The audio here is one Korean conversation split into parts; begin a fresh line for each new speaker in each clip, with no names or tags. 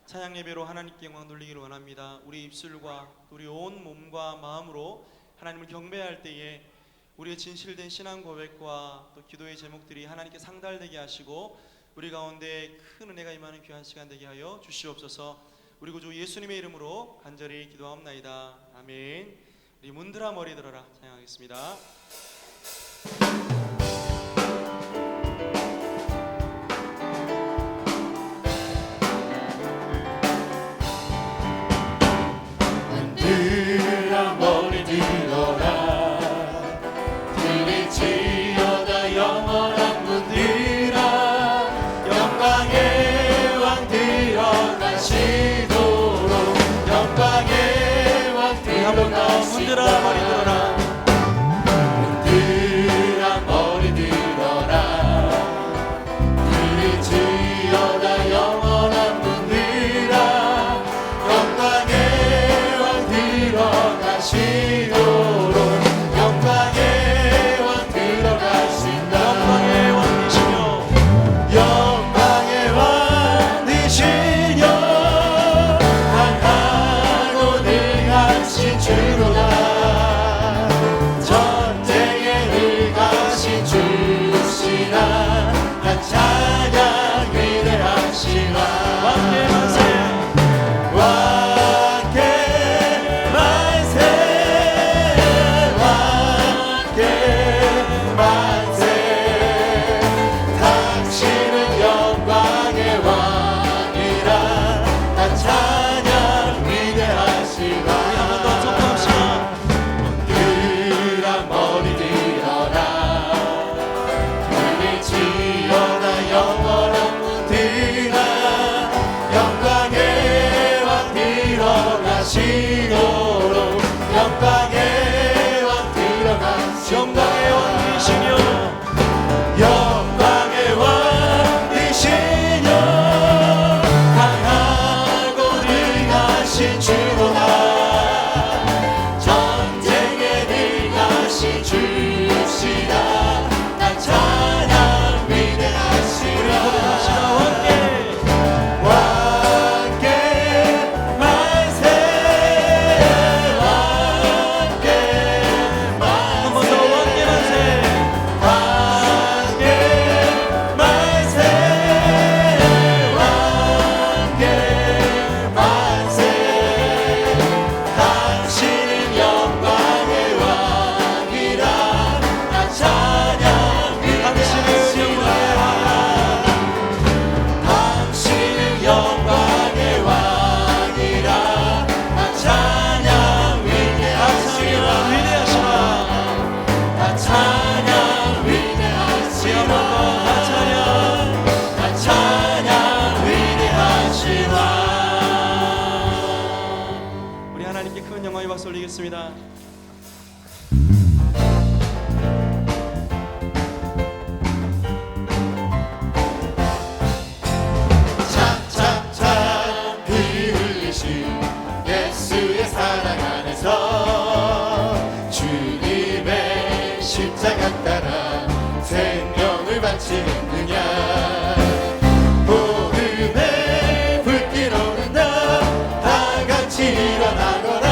찬양 예배로 하나님께 영광 돌리기를 원합니다. 우리 입술과 우리 온 몸과 마음으로 하나님을 경배할 때에 우리의 진실된 신앙 고백과 또 기도의 제목들이 하나님께 상달되게 하시고 우리 가운데 큰 은혜가 임하는 귀한 시간 되게 하여 주시옵소서. 우리 구주 예수님의 이름으로 간절히 기도하옵나이다. 아멘. 우리 문드라 머리 들어라 찬양하겠습니다.
문드라 머리 들어라 들을지어다 영원한 문드라 영광의 왕 들어가시도록 영광의 왕 들어가시도록
문드라 머리 들어라
문드라 머리 들어라 들을지어다 영원한 문드라 영광의 왕 들어가시도록 영광의 왕 들어가신다
영광의 왕이시며
영광의 왕 되시며 강하고 능하신 주로다 전쟁에 능하신 주시라 난 찬양 위대하시라
왕께 만세
왕께 만세 왕께 만세 당신은 영광의 왕이라 난 찬양 위대하시라
우리 한 번 더 선포합시다.
문드라 머리 들어라 들을지어다 영원한 문드라 영광의 왕 들어가시도록 영광의 왕 들어가시도록
영광의 왕이시며
영광의 왕 되시며 강하고 능하신 주로다 전쟁에 능하신 주시다 난 찬양 위대하시라
왕께
왕께 만세 왕께
한 번 더 왕께 만세
왕께 만세 왕께 만세 당신은 영광의 왕이라 난 찬양
당신은
위대하시라 당신은
영광의 왕
영광의 왕이라 난 찬양 위대하시라
위대하시라
난 찬양 위대하시라 난 찬양 위대하시라
우리 하나님께 큰 영광의 박수 올리겠습니다.
참참참 피 흘리신 예수의 사랑 안에서 주님의 십자가 따라 생명을 바치느냐 복음의 불길 오른다 다 같이 일어나거라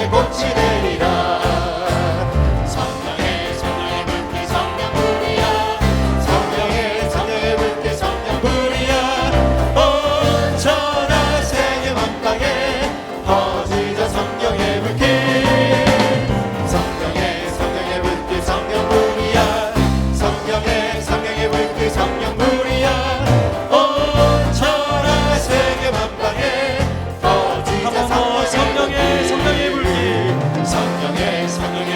성령의 꽃이 되리라. 성령의 불길 성령불이야. 성령의 불길 성령불이야. 온 천하 세계 만방에 퍼지자 성령의 불길. 성령의 불길 성령불이야. 성령의 불길 성령불이야. 온 천하 세계 만방에 퍼지자 성령의 불길. 성령의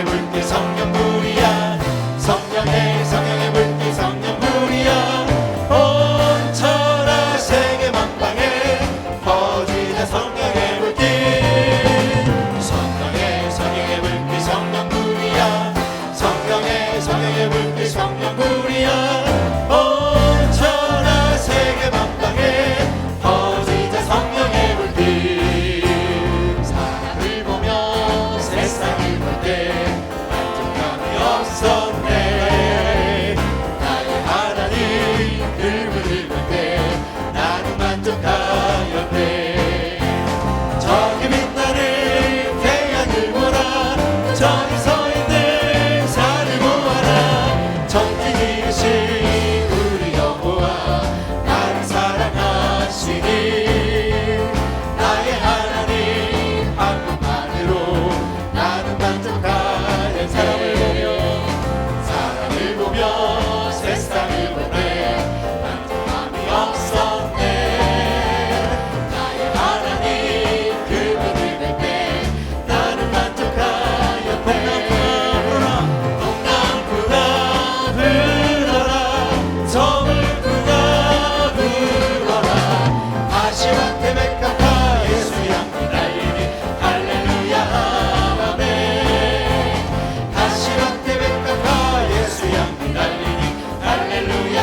불길 성령불이야. 성령의 불길 성령불이야. 온 천하 세계 만방에 퍼지자 성령의 불길. 성령의 불길 성령불이야. 성령의 불길 성령불이야. 온 천하 세계 만방에 퍼지자 성령의 불길. 사람을 보며 세상을 볼 때 만족감이 없었네. 나의 하나님 그분을 볼 때 나는 만족하였네. 저기 빛나는 태양을 보라. 저기 서 있는 산을 보아라. 천지 지으신 우리 여호와 나를 사랑하시니 나의 하나님 한 분만으로 나는 만족하는 사람을 보며 세상을 보네 만족함이 없었네. 나의 하나님 그분을 볼 때 나는 만족하였네. 동남풍아 불어라. 서울풍아 불어라. 다시와 태백가파 예수 향기 날리니 할렐루야 아멘. 다시와 태백가파 예수 향기 날리니 할렐루야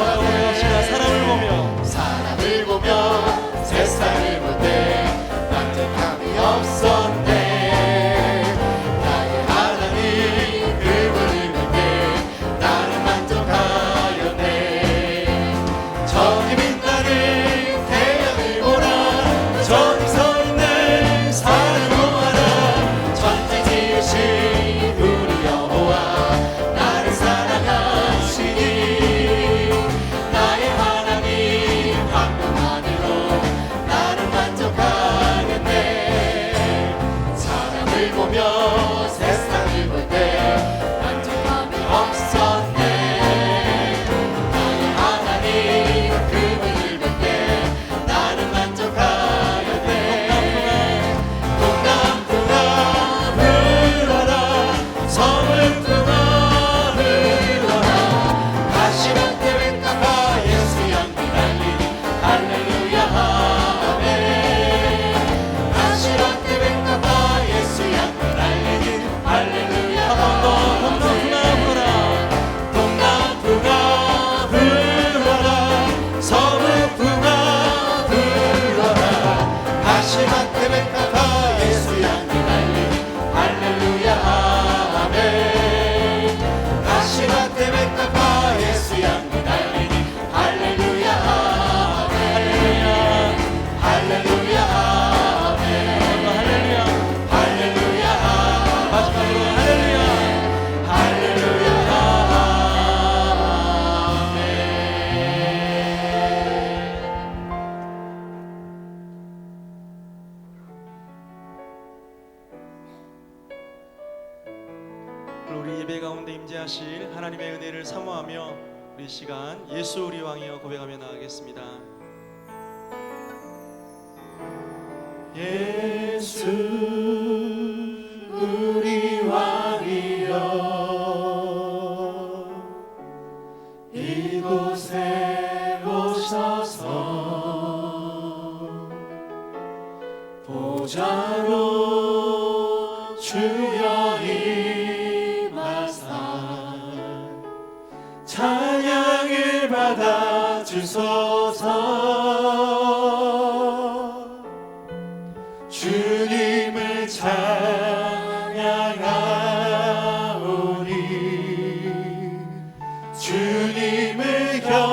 아멘. 사람을 보며 세상을 볼 때 만족함이 없었네. 나의 하나님 그분을 볼 때 나는 만족하였네. 저기 빛나는 태양을 보라. 저기 서 있는 산을 보아라. 천지 지으신 우리 여호와 나를 사랑하시니 나의 하나님 한 분만으로 나는 만족하겠네. 사람을 보며 세상을 볼 때 만족함이 없었네. 나의 하나님 그분을 볼 때 나는 만족하였네. 동남풍아 불어라. 서울풍아 불어라. 다시는 태백가파 예수 향기 날리니 할렐루야 아멘. 다시는 태백가파 예수 향기 날리니 할렐루야 아멘. 동남풍아 불어라. 서북풍아 불어라. 다시는 태백가파 예수 향기 날리니 할렐루야 아멘. 다시는 태백가파 예수 향기 날리니 할렐루야 아멘. 할렐루야 아멘. 할렐루야 마지막으로 할렐루야
우리 예배 가운데 임재하실 하나님의 은혜를 사모하며 우리 시간 예수 우리 왕이여 고백하며 나가겠습니다.
예수 우리 왕이여 이곳에 오셔서 보좌로 주여 임하사 찬양을 받아 주소서. 주님을 찬양하오니 주님을 경배하오니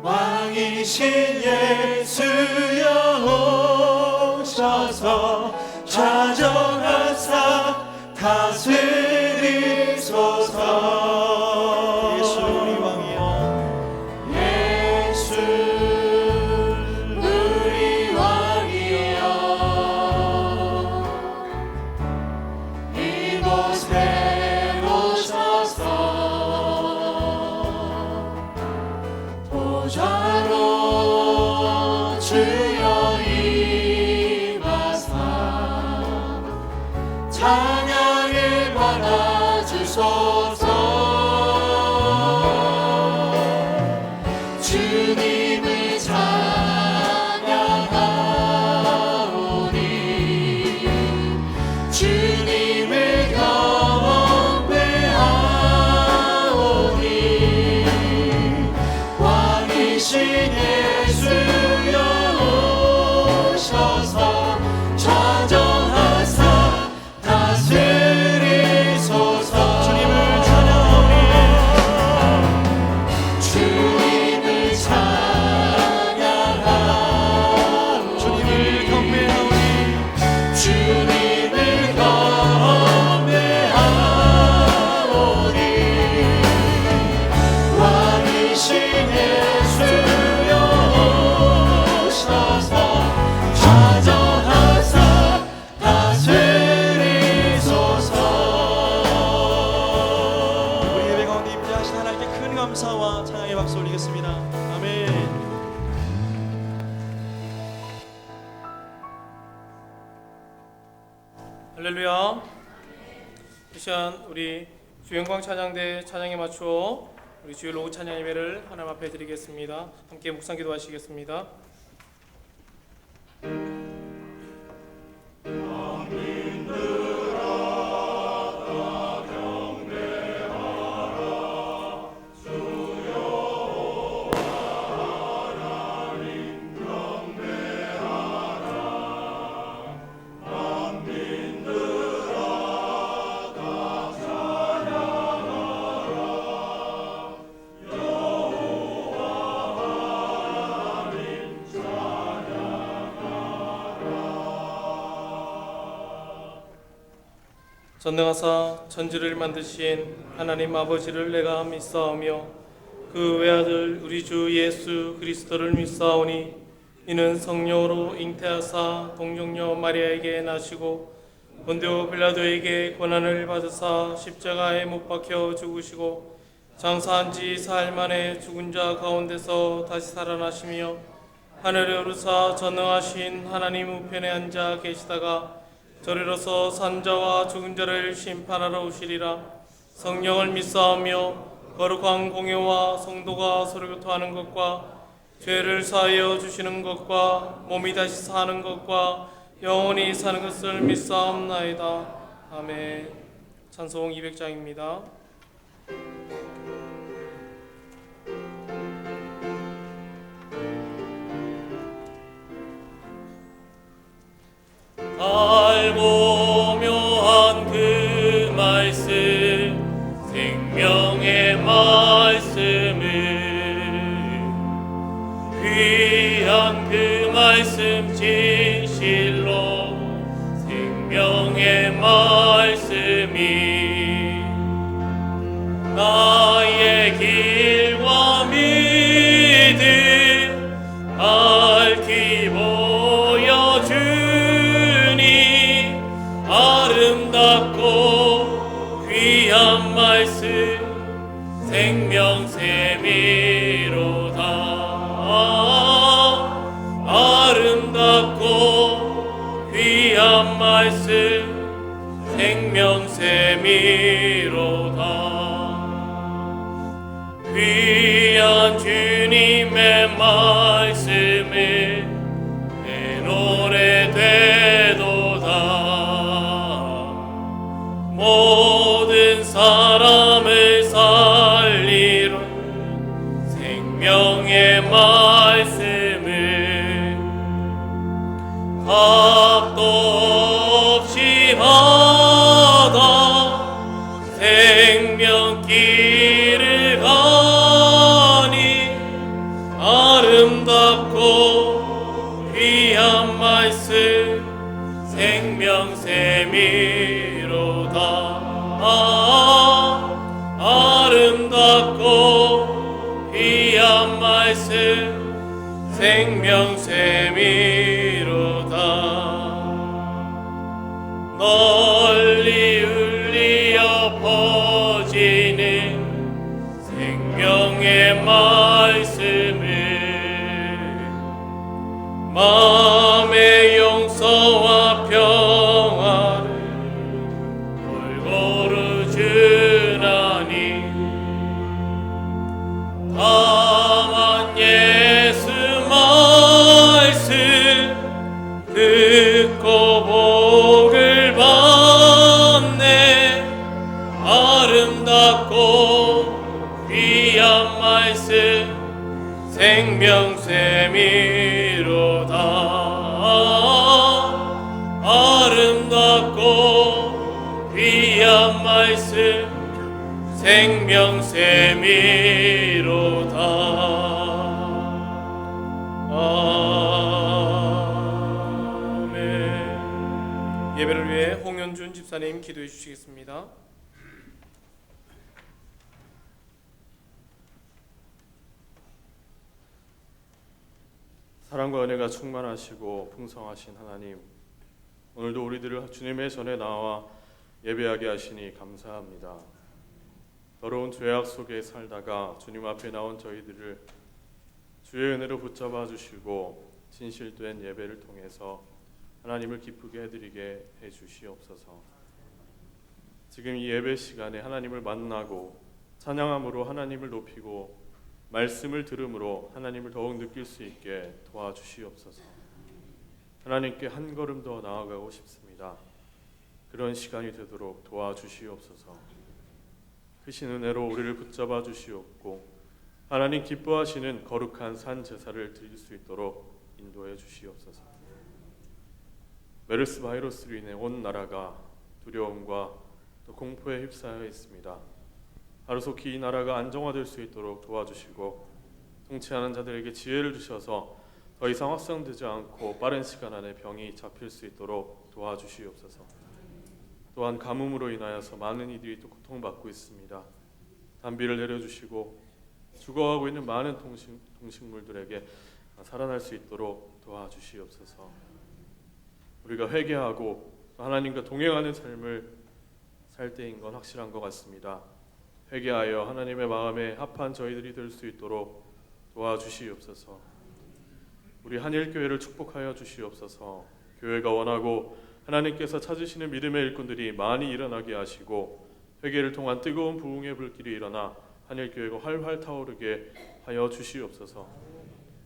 왕이신 예수 자정하사 다스리소서.
예수 우리 왕이여,
예수 우리 왕이여, 이곳에 오셔서 보좌로 주여 임하사 찬양을 받아주소서. 주님을 찬양하오니 주님을 경배하오니 왕이신 예수여 오셔서 자정하사 다스리소서.
주님을 찬양하오니,
주님을 찬양하오니
주님을 경배하오니,
주님을 경배하오니 왕이신 예수여 오셔서 자정하사 다스리소서.
우리 예배 가운데 임재하신 하나님께 큰 감사와 찬양의 박수 올리겠습니다. 아멘.
할렐루야. 이 시간 우리 주영광 찬양대 찬양에 맞추어 우리 주일 오후 찬양 예배를 하나님 앞에 드리겠습니다. 함께 묵상 기도하시겠습니다. 전능하사 천지를 만드신 하나님 아버지를 내가 믿사오며 그 외아들 우리 주 예수 그리스도를 믿사오니 이는 성령으로 잉태하사 동정녀 마리아에게 나시고 본디오 빌라도에게 고난을 받으사 십자가에 못 박혀 죽으시고 장사한 지 사흘 만에 죽은 자 가운데서 다시 살아나시며 하늘에 오르사 전능하신 하나님 우편에 앉아 계시다가 저리로서 산자와 죽은 자를 심판하러 오시리라. 성령을 믿사오며 거룩한 공예와 성도가 서로 교통하는 것과 죄를 사하여 주시는 것과 몸이 다시 사는 것과 영원히 사는 것을 믿사옵나이다. 아멘. 찬송 200장입니다. 알고 묘한 그 말씀 생명의 말씀을 귀한 그 말씀 진실로 생명의 말씀이 나의 길과 믿음 밝히 보여주니 아름답고 귀한 말씀 생명샘이로다. 아름답고 귀한 말씀 생명샘이로다. 귀한 주님의 말씀을 내 노래 되도다. 모든 사람을 살리는 생명의 말씀을 값도 없이 받아 생명길을 가니 아름답고 귀한 말씀 생명 생명샘이로다. 널리 울리어 퍼지는 생명의 말씀을 마음의 용서와 평화를 골고루 주나니 다만 예수 말씀 듣고 복을 받네. 아름답고 귀한 말씀 생명샘이로다. 아름답고 귀한 말씀 생명샘이로다. 아멘. 예배를 위해 홍현준 집사님 기도해 주시겠습니다.
사랑과 은혜가 충만하시고 풍성하신 하나님, 오늘도 우리들을 주님의 전에 나와 예배하게 하시니 감사합니다. 더러운 죄악 속에 살다가 주님 앞에 나온 저희들을 주의 은혜로 붙잡아 주시고 진실된 예배를 통해서 하나님을 기쁘게 해드리게 해주시옵소서. 지금 이 예배 시간에 하나님을 만나고 찬양함으로 하나님을 높이고 말씀을 들음으로 하나님을 더욱 느낄 수 있게 도와주시옵소서. 하나님께 한 걸음 더 나아가고 싶습니다. 그런 시간이 되도록 도와주시옵소서. 크신 은혜로 우리를 붙잡아 주시옵고 하나님 기뻐하시는 거룩한 산 제사를 드릴 수 있도록 인도해 주시옵소서. 메르스 바이러스로 인해 온 나라가 두려움과 또 공포에 휩싸여 있습니다. 하루속히 이 나라가 안정화될 수 있도록 도와주시고 통치하는 자들에게 지혜를 주셔서 더 이상 확산되지 않고 빠른 시간 안에 병이 잡힐 수 있도록 도와주시옵소서. 또한 가뭄으로 인하여서 많은 이들이 또 고통받고 있습니다. 단비를 내려주시고 죽어가고 있는 많은 동식물들에게 살아날 수 있도록 도와주시옵소서. 우리가 회개하고 하나님과 동행하는 삶을 살 때인 건 확실한 것 같습니다. 회개하여 하나님의 마음에 합한 저희들이 될 수 있도록 도와주시옵소서. 우리 한일교회를 축복하여 주시옵소서. 교회가 원하고 하나님께서 찾으시는 믿음의 일꾼들이 많이 일어나게 하시고 회개를 통한 뜨거운 부흥의 불길이 일어나 한일교회가 활활 타오르게 하여 주시옵소서.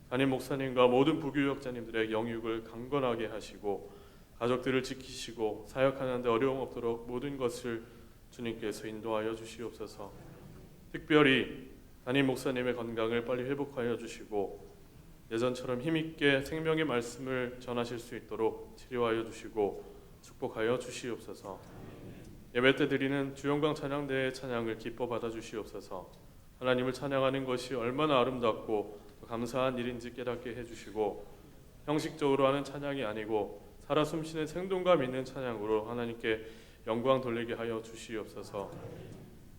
담임 목사님과 모든 부교역자님들의 영육을 강건하게 하시고 가족들을 지키시고 사역하는 데 어려움 없도록 모든 것을 주님께서 인도하여 주시옵소서. 특별히 담임 목사님의 건강을 빨리 회복하여 주시고 예전처럼 힘있게 생명의 말씀을 전하실 수 있도록 치료하여 주시고 축복하여 주시옵소서. 예배 때 드리는 주영광 찬양대의 찬양을 기뻐 받아 주시옵소서. 하나님을 찬양하는 것이 얼마나 아름답고 감사한 일인지 깨닫게 해주시고 형식적으로 하는 찬양이 아니고 살아 숨쉬는 생동감 있는 찬양으로 하나님께 영광 돌리게 하여 주시옵소서.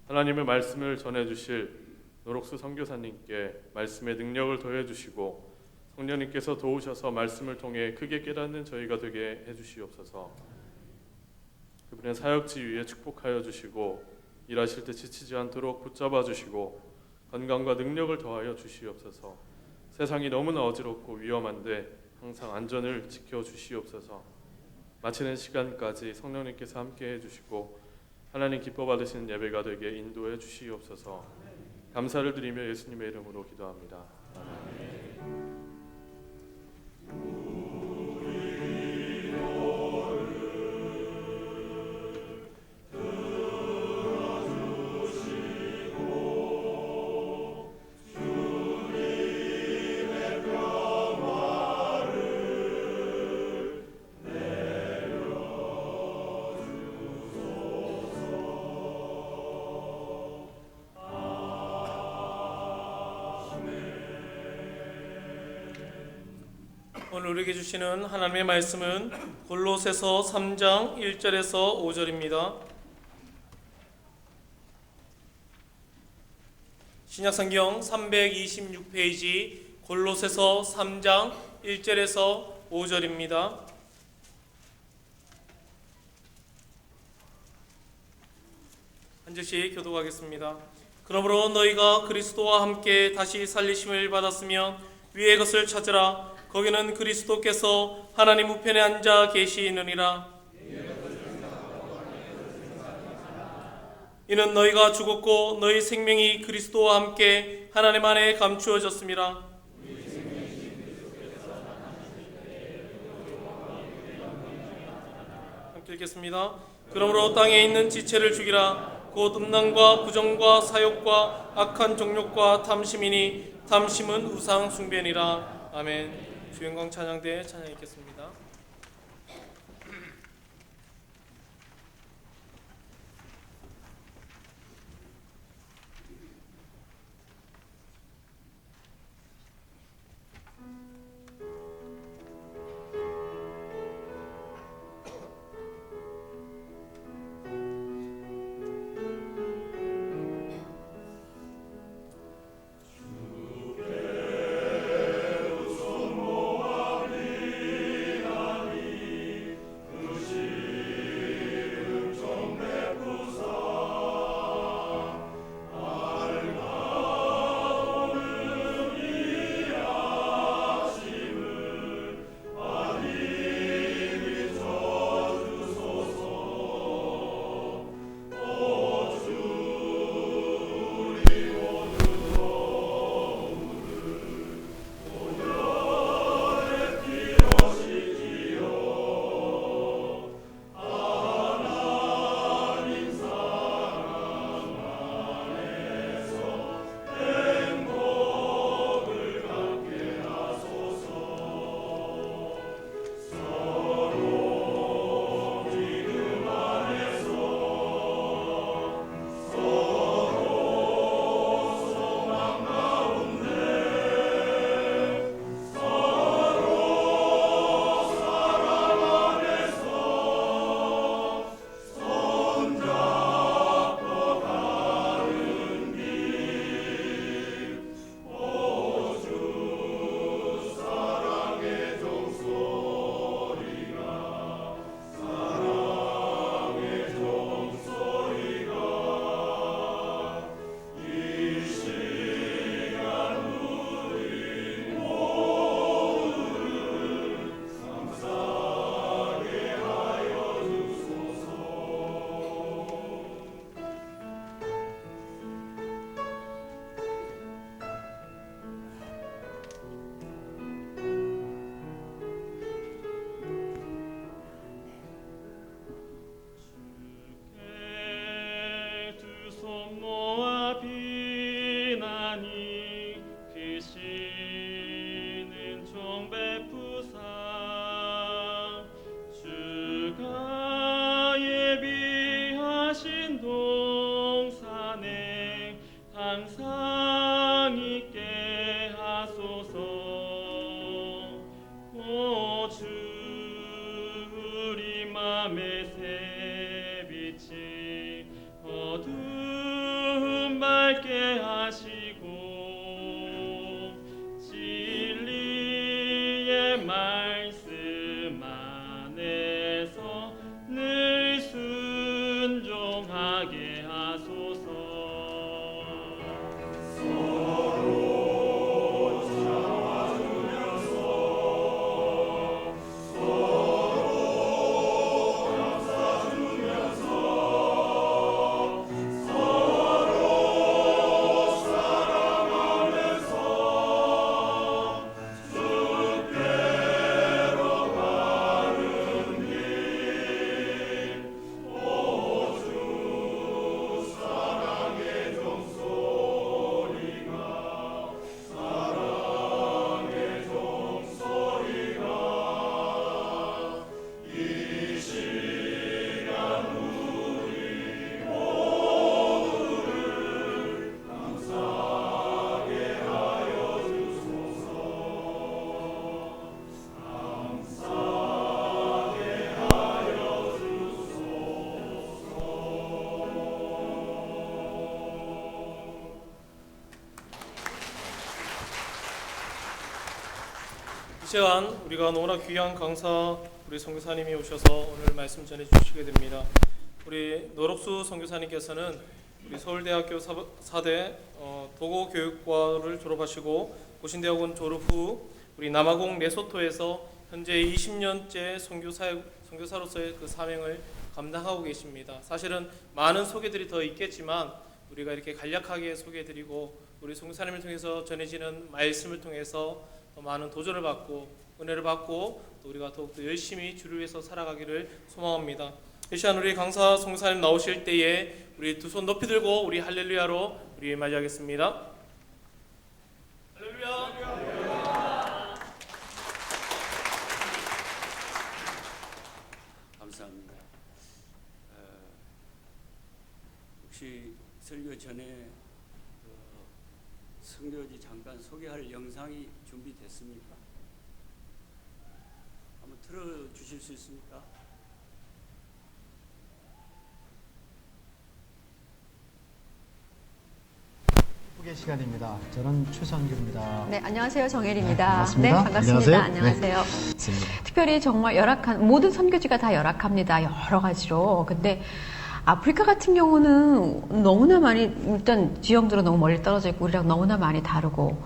하나님의 말씀을 전해주실 노록수 선교사님께 말씀의 능력을 더해주시고 성령님께서 도우셔서 말씀을 통해 크게 깨닫는 저희가 되게 해주시옵소서. 그분의 사역지 위에 축복하여 주시고 일하실 때 지치지 않도록 붙잡아 주시고 건강과 능력을 더하여 주시옵소서. 세상이 너무나 어지럽고 위험한데 항상 안전을 지켜 주시옵소서. 마치는 시간까지 성령님께서 함께 해주시고 하나님 기뻐 받으시는 예배가 되게 인도해 주시옵소서. 감사를 드리며 예수님의 이름으로 기도합니다. 아멘.
오늘 우리에게 주시는 하나님의 말씀은 골로새서 3장 1절에서 5절입니다. 신약성경 326페이지 골로새서 3장 1절에서 5절입니다. 한 절씩 교독하겠습니다. 그러므로 너희가 그리스도와 함께 다시 살리심을 받았으면 위의 것을 찾으라. 거기는 그리스도께서 하나님 우편에 앉아 계시느니라. 이는 너희가 죽었고 너희 생명이 그리스도와 함께 하나님 안에 감추어졌음이라. 함께 읽겠습니다. 그러므로 땅에 있는 지체를 죽이라. 곧 음란과 부정과 사욕과 악한 정욕과 탐심이니 탐심은 우상 숭배니라. 아멘. 주영광 찬양대 찬양 읽겠습니다. 이 시간 우리가 너무나 귀한 강사 우리 선교사님이 오셔서 오늘 말씀 전해 주시게 됩니다. 우리 노록수 선교사님께서는 우리 서울대학교 4대 도고교육과를 졸업하시고 고신대학원 졸업 후 우리 남아공 레소토에서 현재 20년째 선교사로서의 그 사명을 감당하고 계십니다. 사실은 많은 소개들이 더 있겠지만 우리가 이렇게 간략하게 소개해드리고 우리 선교사님을 통해서 전해지는 말씀을 통해서 더 많은 도전을 받고 은혜를 받고 또 우리가 더욱더 열심히 주를 위해서 살아가기를 소망합니다. 이 시간 우리 강사 선교사님 나오실 때에 우리 두 손 높이 들고 우리 할렐루야로 우리 맞이하겠습니다. 할렐루야.
감사합니다. 혹시 설교 전에 선교지 잠깐 소개할 영상이 준비됐습니까? 한번 틀어주실 수 있습니까?
후계 시간입니다. 저는 최선규입니다.
네, 안녕하세요. 정혜리입니다.
반갑습니다.
네, 반갑습니다.
안녕하세요.
안녕하세요. 특별히 정말 열악한 모든 선교지가 다 열악합니다. 여러 가지로. 근데 아프리카 같은 경우는 너무나 많이 일단 지형들은 너무 멀리 떨어져 있고 우리랑 너무나 많이 다르고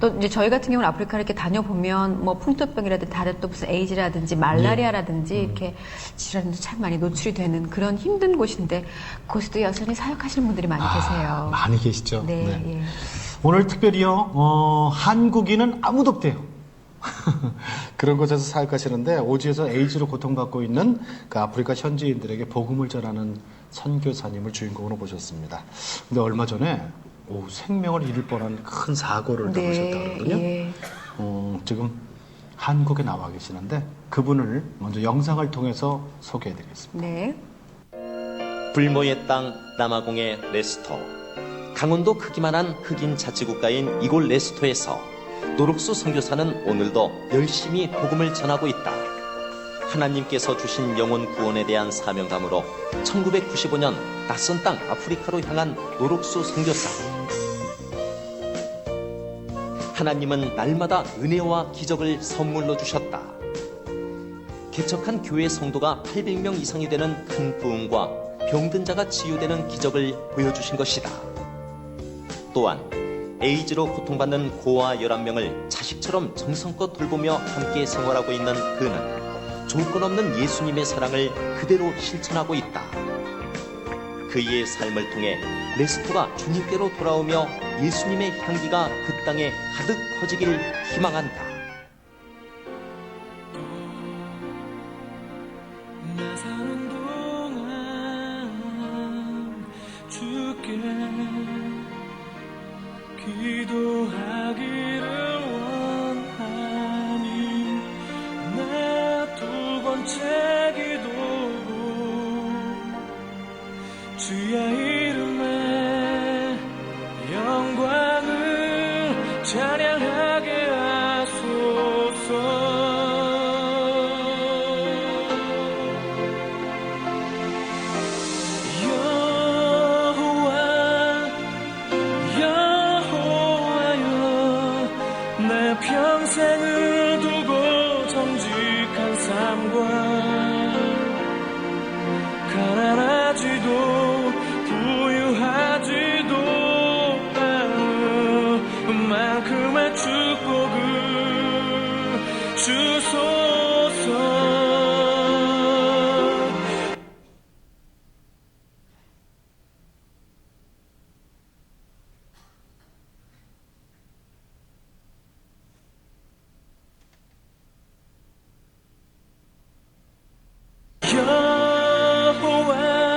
또 이제 저희 같은 경우는 아프리카를 이렇게 다녀보면 뭐 풍토병이라든지 다른 또 무슨 에이즈라든지 말라리아라든지 이렇게 질환도 참 많이 노출이 되는 그런 힘든 곳인데 그곳에도 여전히 사역하시는 분들이 많이 계세요.
많이 계시죠?
네,
네.
예.
오늘 특별히요, 한국인은 아무도 없대요. 그런 곳에서 사역하시는데 오지에서 에이즈로 고통받고 있는 그 아프리카 현지인들에게 복음을 전하는 선교사님을 주인공으로 모셨습니다. 근데 얼마 전에 생명을 잃을 뻔한 큰 사고를 당하셨다거든요.
예.
지금 한국에 나와 계시는데 그분을 먼저 영상을 통해서 소개해드리겠습니다.
네.
불모의 땅 남아공의 레스토. 강원도 크기만 한 흑인 자치국가인 이곳 레스토에서 노록수 선교사는 오늘도 열심히 복음을 전하고 있다. 하나님께서 주신 영혼 구원에 대한 사명감으로 1995년 낯선 땅 아프리카로 향한 노록수 선교사. 하나님은 날마다 은혜와 기적을 선물로 주셨다. 개척한 교회 성도가 800명 이상이 되는 큰 부흥과 병든 자가 치유되는 기적을 보여주신 것이다. 또한 에이즈로 고통받는 고아 11명을 자식처럼 정성껏 돌보며 함께 생활하고 있는 그는 조건 없는 예수님의 사랑을 그대로 실천하고 있다. 그의 삶을 통해 레스토가 주님께로 돌아오며 예수님의 향기가 그 땅에 가득 퍼지길 희망한다.
나 사는 동안 주께 기도하기를 원하니 내 두 번째 기도로 주의 이름에 영광을 찬양하게 하소서. 평생을 두고 정직한 삶과 가난하지도 부유하지도 않은 만큼의 축복을 주소서. 여호와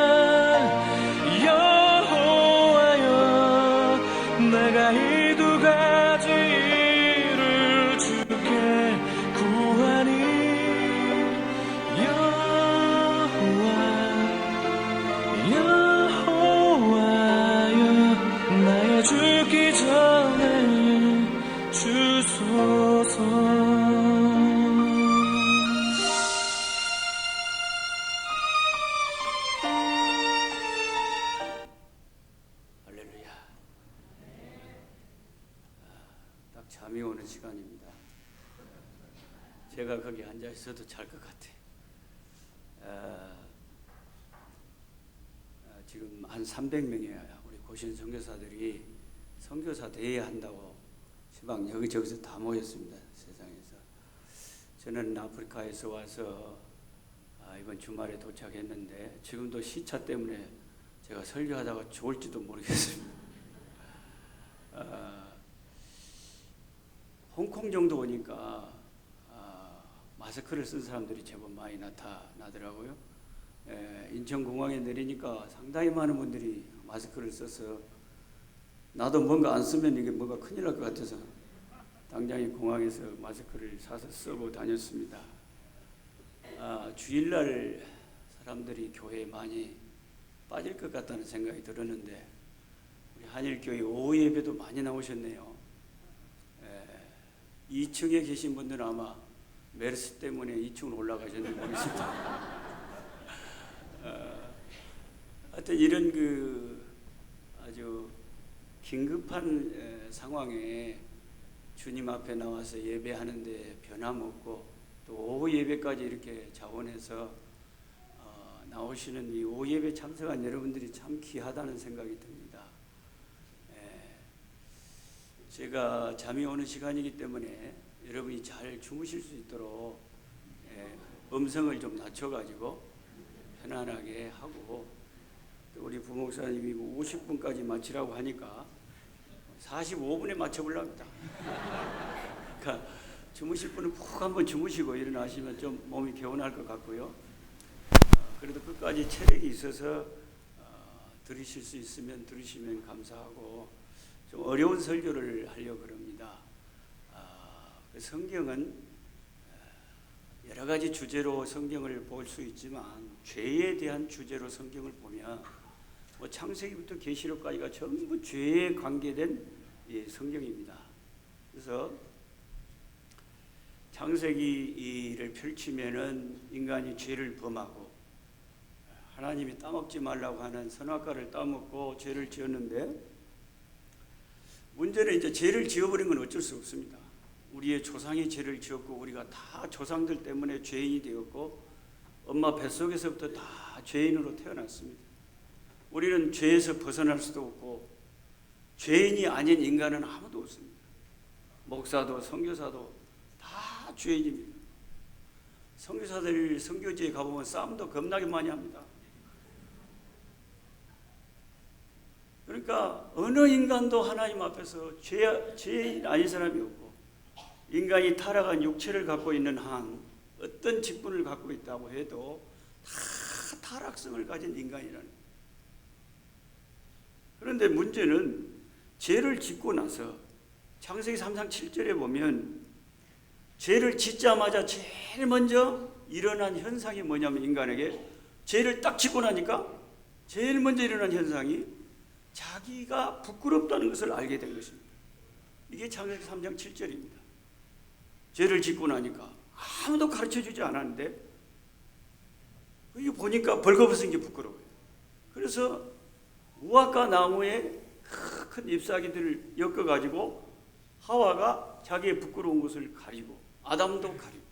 앉아 있어도 잘 것 같아. 지금 한 300명의 우리 고신 선교사들이 선교사 대회 한다고 시방 여기저기서 다 모였습니다. 세상에서. 저는 아프리카에서 와서 이번 주말에 도착했는데 지금도 시차 때문에 제가 설교하다가 죽을지도 모르겠습니다. 홍콩 정도 오니까 마스크를 쓴 사람들이 제법 많이 나타나더라고요. 인천공항에 내리니까 상당히 많은 분들이 마스크를 써서 나도 뭔가 안 쓰면 이게 뭐가 큰일 날 것 같아서 당장에 공항에서 마스크를 사서 쓰고 다녔습니다. 주일날 사람들이 교회에 많이 빠질 것 같다는 생각이 들었는데 우리 한일교회 오후 예배도 많이 나오셨네요. 2층에 계신 분들은 아마 메르스 때문에 2층으로 올라가셨는지 모르겠습니다. 하여튼 이런 아주 긴급한 상황에 주님 앞에 나와서 예배하는데 변함없고 또 오후 예배까지 이렇게 자원해서 나오시는 이 오후 예배 참석한 여러분들이 참 귀하다는 생각이 듭니다. 제가 잠이 오는 시간이기 때문에 여러분이 잘 주무실 수 있도록 음성을 좀 낮춰가지고 편안하게 하고 또 우리 부목사님이 50분까지 마치라고 하니까 45분에 맞춰보려합니다. 그러니까 주무실 분은 푹 한번 주무시고 일어나시면 좀 몸이 개운할 것 같고요. 그래도 끝까지 체력이 있어서 들으실 수 있으면 들으시면 감사하고 좀 어려운 설교를 하려고 합니다. 성경은 여러 가지 주제로 성경을 볼 수 있지만 죄에 대한 주제로 성경을 보면 뭐 창세기부터 계시록까지가 전부 죄에 관계된 성경입니다. 그래서 창세기를 펼치면은 인간이 죄를 범하고 하나님이 따먹지 말라고 하는 선악과를 따먹고 죄를 지었는데 문제는 이제 죄를 지어버린 건 어쩔 수 없습니다. 우리의 조상이 죄를 지었고 우리가 다 조상들 때문에 죄인이 되었고 엄마 뱃속에서부터 다 죄인으로 태어났습니다. 우리는 죄에서 벗어날 수도 없고 죄인이 아닌 인간은 아무도 없습니다. 목사도 선교사도 다 죄인입니다. 선교사들 선교지에 가보면 싸움도 겁나게 많이 합니다. 그러니까 어느 인간도 하나님 앞에서 죄인 아닌 사람이 없고 인간이 타락한 육체를 갖고 있는 한 어떤 직분을 갖고 있다고 해도 다 타락성을 가진 인간이라는 거예요. 그런데 문제는 죄를 짓고 나서 창세기 3장 7절에 보면 죄를 짓자마자 제일 먼저 일어난 현상이 뭐냐면 인간에게 죄를 딱 짓고 나니까 제일 먼저 일어난 현상이 자기가 부끄럽다는 것을 알게 된 것입니다. 이게 창세기 3장 7절입니다. 죄를 짓고 나니까 아무도 가르쳐주지 않았는데 이게 보니까 벌거벗은 게 부끄러워요. 그래서 무화과 나무에 큰 잎사귀들을 엮어가지고 하와가 자기의 부끄러운 것을 가리고 아담도 가리고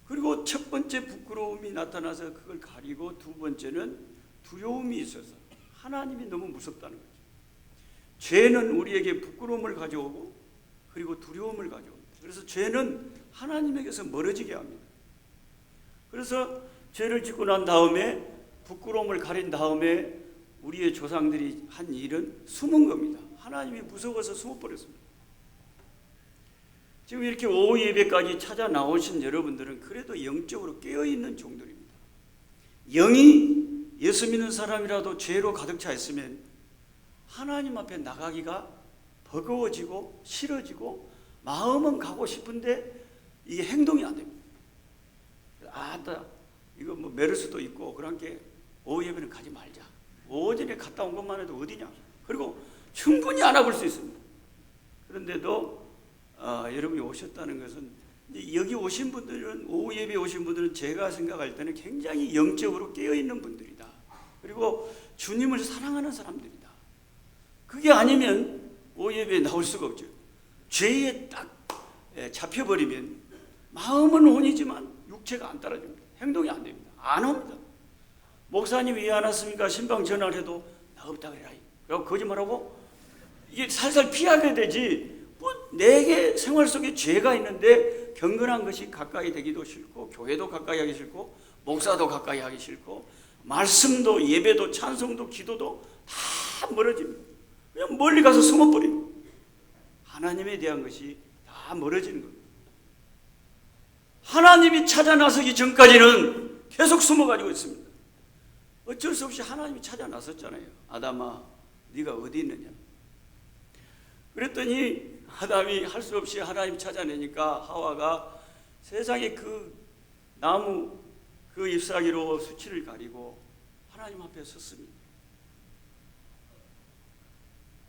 그리고 첫 번째 부끄러움이 나타나서 그걸 가리고 두 번째는 두려움이 있어서 하나님이 너무 무섭다는 거죠. 죄는 우리에게 부끄러움을 가져오고 그리고 두려움을 가져옵니다. 그래서 죄는 하나님에게서 멀어지게 합니다. 그래서 죄를 짓고 난 다음에 부끄러움을 가린 다음에 우리의 조상들이 한 일은 숨은 겁니다. 하나님이 무서워서 숨어버렸습니다. 지금 이렇게 오후 예배까지 찾아 나오신 여러분들은 그래도 영적으로 깨어있는 종들입니다. 영이 예수 믿는 사람이라도 죄로 가득 차 있으면 하나님 앞에 나가기가 버거워지고 싫어지고 마음은 가고 싶은데 이게 행동이 안 됩니다. 이거 뭐 메르스도 있고 그런 게 오후 예배는 가지 말자. 오전에 갔다 온 것만 해도 어디냐. 그리고 충분히 알아볼 수 있습니다. 그런데도 여러분이 오셨다는 것은 이제 여기 오신 분들은 오후 예배에 오신 분들은 제가 생각할 때는 굉장히 영적으로 깨어있는 분들이다. 그리고 주님을 사랑하는 사람들이다. 그게 아니면 오후 예배에 나올 수가 없죠. 죄에 딱 잡혀버리면 마음은 혼이지만 육체가 안 따라줍니다. 행동이 안 됩니다. 안 옵니다. 목사님 왜 안 왔습니까? 신방 전화를 해도 나 없다 그래라. 그리고 거짓말하고 이게 살살 피하게 되지. 뭐 내게 생활 속에 죄가 있는데 경건한 것이 가까이 되기도 싫고 교회도 가까이 하기 싫고 목사도 가까이 하기 싫고 말씀도 예배도 찬송도 기도도 다 멀어집니다. 그냥 멀리 가서 숨어버립니다. 하나님에 대한 것이 다 멀어지는 겁니다. 하나님이 찾아 나서기 전까지는 계속 숨어가지고 있습니다. 어쩔 수 없이 하나님이 찾아 나섰잖아요. 아담아 네가 어디 있느냐. 그랬더니 아담이 할 수 없이 하나님 찾아내니까 하와가 세상에 그 나무 그 잎사귀로 수치를 가리고 하나님 앞에 섰습니다.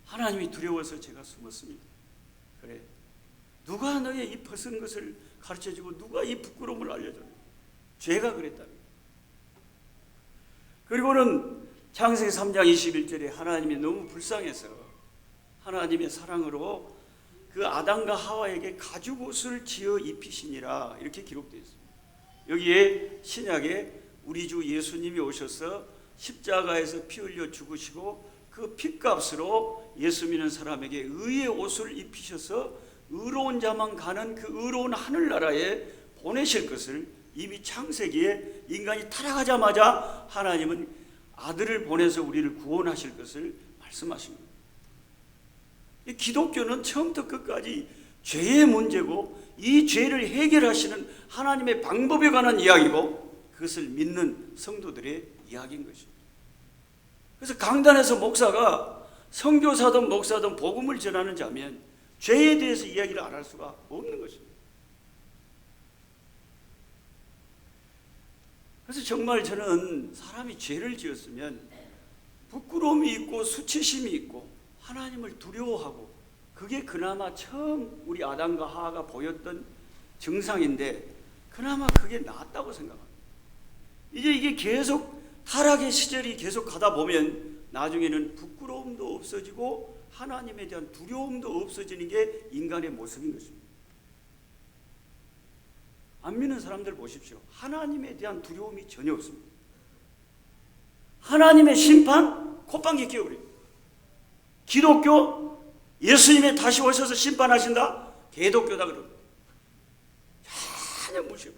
하나님이 두려워서 제가 숨었습니다. 그래, 누가 너의 이 벗은 것을 가르쳐주고 누가 이 부끄러움을 알려줘요? 죄가 그랬답니다. 그리고는 창세기 3장 21절에 하나님이 너무 불쌍해서 하나님의 사랑으로 그 아담과 하와에게 가죽옷을 지어 입히시니라 이렇게 기록되어 있습니다. 여기에 신약에 우리 주 예수님이 오셔서 십자가에서 피 흘려 죽으시고 그 핏값으로 예수 믿는 사람에게 의의 옷을 입히셔서 의로운 자만 가는 그 의로운 하늘나라에 보내실 것을 이미 창세기에 인간이 타락하자마자 하나님은 아들을 보내서 우리를 구원하실 것을 말씀하십니다. 이 기독교는 처음부터 끝까지 죄의 문제고 이 죄를 해결하시는 하나님의 방법에 관한 이야기고 그것을 믿는 성도들의 이야기인 것입니다. 그래서 강단에서 목사가 선교사든 목사든 복음을 전하는 자면 죄에 대해서 이야기를 안 할 수가 없는 것입니다. 그래서 정말 저는 사람이 죄를 지었으면 부끄러움이 있고 수치심이 있고 하나님을 두려워하고 그게 그나마 처음 우리 아담과 하와가 보였던 증상인데 그나마 그게 낫다고 생각합니다. 이게 계속 타락의 시절이 계속 가다 보면 나중에는 부끄러움도 없어지고 하나님에 대한 두려움도 없어지는 게 인간의 모습인 것입니다. 안 믿는 사람들 보십시오. 하나님에 대한 두려움이 전혀 없습니다. 하나님의 심판 콧방귀 뀌어버립니다. 기독교 예수님이 다시 오셔서 심판하신다? 개독교다 그럽니다. 전혀 무시해요.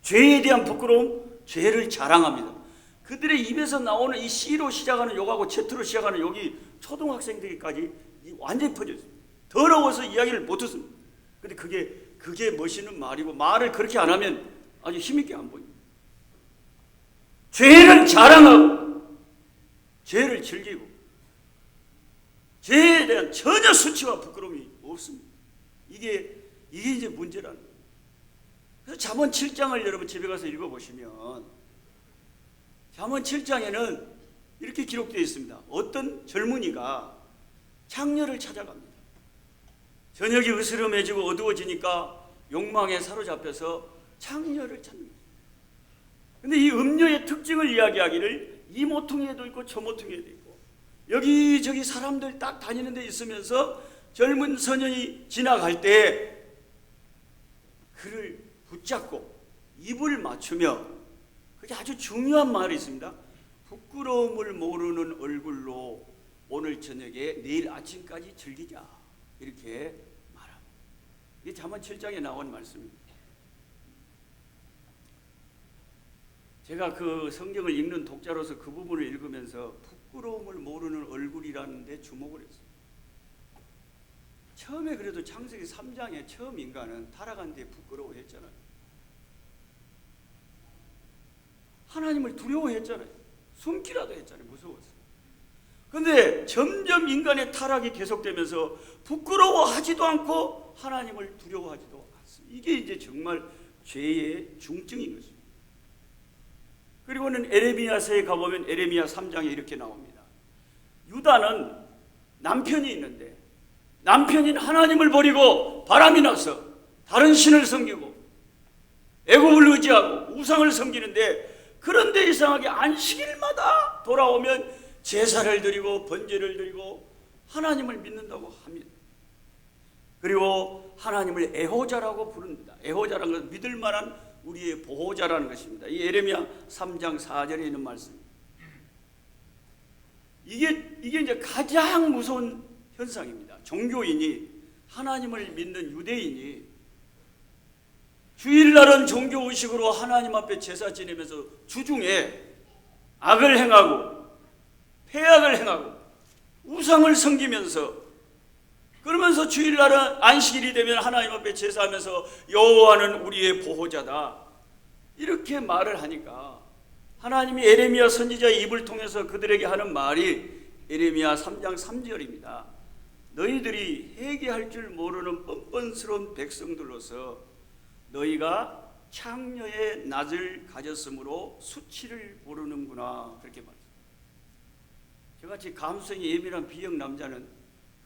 죄에 대한 부끄러움, 죄를 자랑합니다. 그들의 입에서 나오는 이 C로 시작하는 욕하고 Z로 시작하는 욕이 초등학생들까지 완전히 퍼졌어요. 더러워서 이야기를 못 듣습니다. 근데 그게 멋있는 말이고 말을 그렇게 안 하면 아주 힘있게 안 보입니다. 죄를 자랑하고 죄를 즐기고 죄에 대한 전혀 수치와 부끄러움이 없습니다. 이게 이제 문제라는 거예요. 그래서 잠언 7장을 여러분 집에 가서 읽어보시면 잠언 7장에는 이렇게 기록되어 있습니다. 어떤 젊은이가 창녀를 찾아갑니다. 저녁이 으스름해지고 어두워지니까 욕망에 사로잡혀서 창녀를 찾는 거예요. 그런데 이 음녀의 특징을 이야기하기를 이 모퉁이에도 있고 저 모퉁이에도 있고 여기저기 사람들 딱 다니는 데 있으면서 젊은 소년이 지나갈 때 그를 붙잡고 입을 맞추며 그게 아주 중요한 말이 있습니다. 부끄러움을 모르는 얼굴로 오늘 저녁에 내일 아침까지 즐기자 이렇게 말합니다. 이게 잠언 7장에 나온 말씀입니다. 제가 그 성경을 읽는 독자로서 그 부분을 읽으면서 부끄러움을 모르는 얼굴이라는 데 주목을 했어요. 처음에 그래도 창세기 3장에 처음 인간은 타락한 뒤에 부끄러워했잖아요. 하나님을 두려워했잖아요. 숨기라도 했잖아요. 무서웠어요. 그런데 점점 인간의 타락이 계속되면서 부끄러워하지도 않고 하나님을 두려워하지도 않습니다. 이게 이제 정말 죄의 중증인 것입니다. 그리고는 에레미야서에 가보면 에레미야 3장에 이렇게 나옵니다. 유다는 남편이 있는데 남편인 하나님을 버리고 바람이 나서 다른 신을 섬기고 애굽을 의지하고 우상을 섬기는데 그런데 이상하게 안식일마다 돌아오면 제사를 드리고 번제를 드리고 하나님을 믿는다고 합니다. 그리고 하나님을 애호자라고 부릅니다. 애호자라는 것은 믿을 만한 우리의 보호자라는 것입니다. 이 예레미야 3장 4절에 있는 말씀입니다. 이게 이제 가장 무서운 현상입니다. 종교인이, 하나님을 믿는 유대인이 주일날은 종교의식으로 하나님 앞에 제사 지내면서 주중에 악을 행하고 폐악을 행하고 우상을 섬기면서, 그러면서 주일날은 안식일이 되면 하나님 앞에 제사하면서 여호와는 우리의 보호자다, 이렇게 말을 하니까 하나님이 예레미야 선지자의 입을 통해서 그들에게 하는 말이 예레미야 3장 3절입니다. 너희들이 회개할 줄 모르는 뻔뻔스러운 백성들로서 너희가 창녀의 낯을 가졌으므로 수치를 모르는구나, 그렇게 말했습니다. 저같이 감성이 예민한 비형 남자는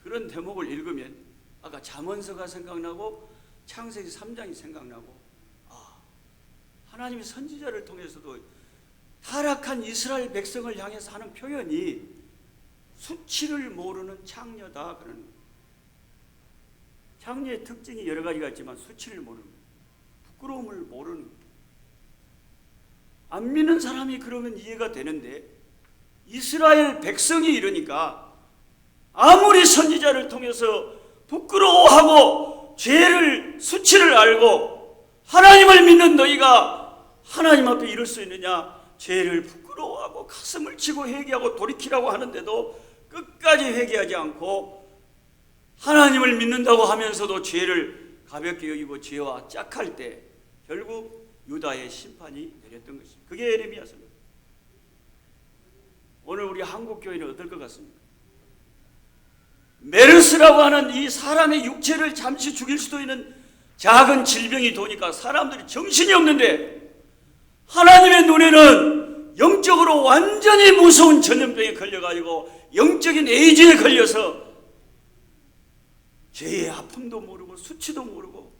그런 대목을 읽으면 아까 잠언서가 생각나고 창세기 3장이 생각나고, 하나님이 선지자를 통해서도 타락한 이스라엘 백성을 향해서 하는 표현이 수치를 모르는 창녀다, 그러는 거예요. 창녀의 특징이 여러 가지가 있지만 수치를 모르는 거예요. 부끄러움을 모르는 거예요. 안 믿는 사람이 그러면 이해가 되는데 이스라엘 백성이 이러니까 아무리 선지자를 통해서 부끄러워하고 죄를, 수치를 알고 하나님을 믿는 너희가 하나님 앞에 이럴 수 있느냐, 죄를 부끄러워하고 가슴을 치고 회개하고 돌이키라고 하는데도 끝까지 회개하지 않고 하나님을 믿는다고 하면서도 죄를 가볍게 여기고 죄와 짝할 때 결국 유다의 심판이 내렸던 것입니다. 그게 예레미야서입니다. 오늘 우리 한국 교회는 어떨 것 같습니까? 메르스라고 하는 이 사람의 육체를 잠시 죽일 수도 있는 작은 질병이 도니까 사람들이 정신이 없는데 하나님의 눈에는 영적으로 완전히 무서운 전염병에 걸려가지고 영적인 에이즈에 걸려서 죄의 아픔도 모르고 수치도 모르고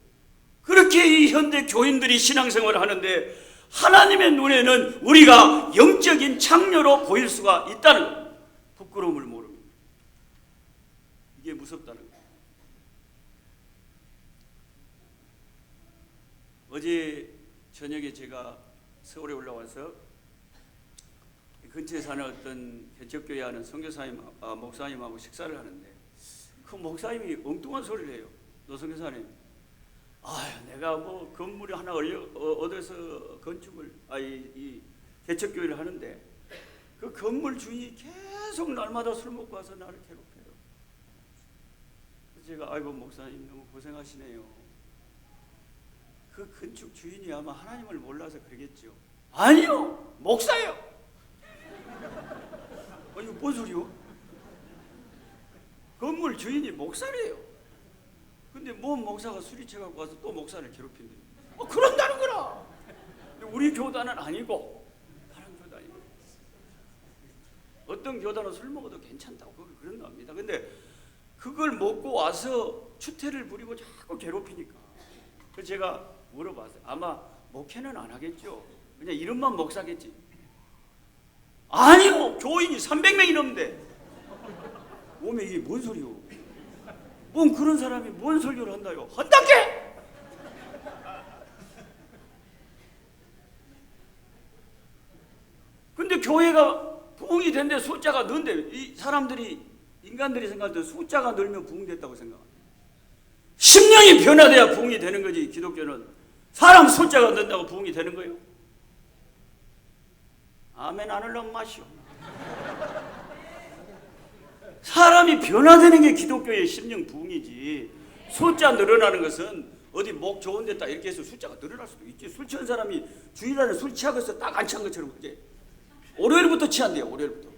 그렇게 이 현대 교인들이 신앙생활을 하는데 하나님의 눈에는 우리가 영적인 창녀로 보일 수가 있다는 거예요. 부끄러움을 모릅니다. 이게 무섭다는 거예요. 어제 저녁에 제가 서울에 올라와서 근처에 사는 어떤 개척교회 하는 선교사님, 목사님하고 식사를 하는데 그 목사님이 엉뚱한 소리를 해요. 노 선교사님, 내가 뭐 건물이 하나 얻어서 건축을, 이 개척교회를 하는데 그 건물 주인이 계속 날마다 술 먹고 와서 나를 괴롭혀요. 그래서 제가 아이고 목사님 너무 고생하시네요. 그 건축 주인이 아마 하나님을 몰라서 그러겠죠. 아니요, 목사예요. 아니 뭔 소리요? 건물 주인이 목사래요. 근데 뭔 목사가 술이 취해갖고 와서 또 목사를 괴롭힌대. 그런다는 거라. 우리 교단은 아니고 다른 교단이에요. 어떤 교단은 술 먹어도 괜찮다고 그런다 합니다. 근데 그걸 먹고 와서 추태를 부리고 자꾸 괴롭히니까 그래서 제가 물어봤어요. 아마 목회는 안 하겠죠? 그냥 이름만 목사겠지? 아니요, 교인이 300명이 넘는데 오면 이게 뭔 소리요? 뭔 그런 사람이 뭔 설교를 한다요? 한답게! 근데 교회가 부흥이 된데 숫자가 는데 이 사람들이, 인간들이 생각할 때 숫자가 늘면 부흥됐다고 생각합니다. 심령이 변화돼야 부흥이 되는 거지. 기독교는 사람 숫자가 는다고 부흥이 되는 거예요? 아멘 안 하려면 마시오. 사람이 변화되는 게 기독교의 심령 부흥이지. 숫자 늘어나는 것은 어디 목 좋은 데다 이렇게 해서 숫자가 늘어날 수도 있지. 술 취한 사람이 주일날에 술 취하고 있어 딱 안 취한 것처럼 그제 월요일부터 취한대요. 월요일부터.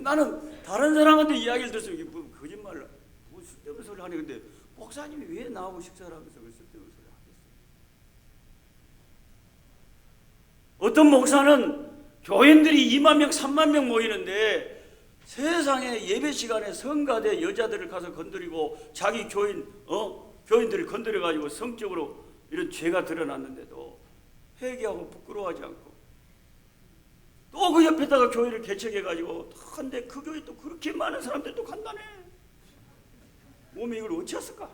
나는 다른 사람한테 이야기를 들었으면 이게 뭐 거짓말을 뭐 쓸데없는 소리를 하네. 근데 목사님이 왜 나하고 식사를 하면서 그 쓸데없는 소리를 하겠어요? 어떤 목사는 교인들이 2만 명, 3만 명 모이는데 세상에 예배 시간에 성가대 여자들을 가서 건드리고 자기 교인들을 건드려가지고 성적으로 이런 죄가 드러났는데도 회개하고 부끄러워하지 않고 또 그 옆에다가 교회를 개척해가지고 한데 그 교회 또 그렇게 많은 사람들이 또 간다네. 몸이 이걸 어찌했을까?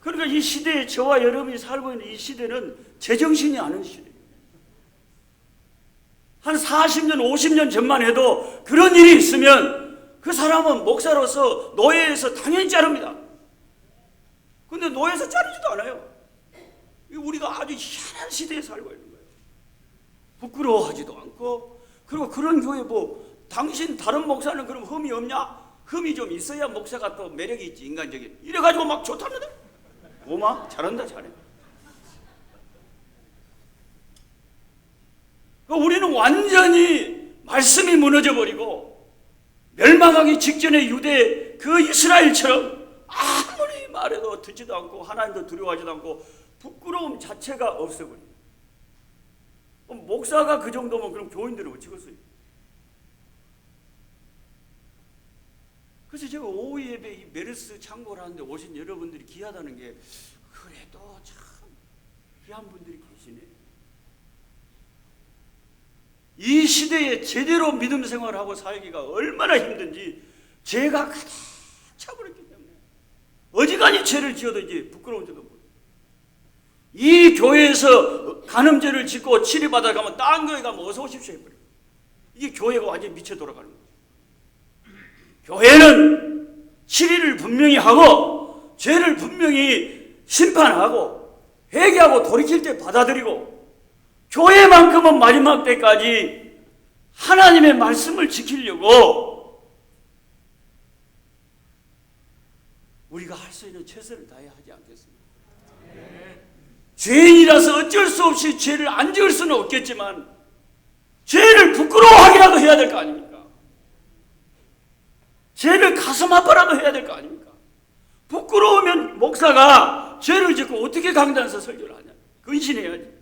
그러니까 이 시대에 저와 여러분이 살고 있는 이 시대는 제정신이 아닌 시대예요. 한 40년, 50년 전만 해도 그런 일이 있으면 그 사람은 목사로서 노예에서 당연히 자릅니다. 근데 노예에서 자르지도 않아요. 우리가 아주 희한한 시대에 살고 있는 거예요. 부끄러워하지도 않고, 그리고 그런 교회 당신 다른 목사는 그럼 흠이 없냐? 흠이 좀 있어야 목사가 또 매력이 있지, 인간적인. 이래가지고 막 좋답니다. 오마 잘한다, 잘해. 우리는 완전히 말씀이 무너져 버리고 멸망하기 직전의 유대 그 이스라엘처럼 아무리 말해도 듣지도 않고 하나님도 두려워하지도 않고 부끄러움 자체가 없어버립니다. 목사가 그 정도면 그럼 교인들은 어찌겠어요? 그래서 제가 오후 예배 이 메르스 창고를 하는데 오신 여러분들이 귀하다는 게, 그래도 참 귀한 분들이 계시네. 이 시대에 제대로 믿음 생활하고 살기가 얼마나 힘든지 죄가 가득 차버렸기 때문에 어지간히 죄를 지어도 이제 부끄러운 줄도 모르고, 이 교회에서 간음죄를 짓고 치료받아 가면 딴 교회 가면 어서 오십시오 해버려요. 이게 교회가 완전히 미쳐 돌아가는 거예요. 교회는 치리를 분명히 하고 죄를 분명히 심판하고 회개하고 돌이킬 때 받아들이고, 교회만큼은 마지막 때까지 하나님의 말씀을 지키려고 우리가 할 수 있는 최선을 다해야 하지 않겠습니까? 죄인이라서 어쩔 수 없이 죄를 안 지을 수는 없겠지만 죄를 부끄러워하기라도 해야 될 거 아닙니까? 죄를 가슴 아파라도 해야 될 거 아닙니까? 부끄러우면 목사가 죄를 짓고 어떻게 강단에서 설교를 하냐? 근신해야지.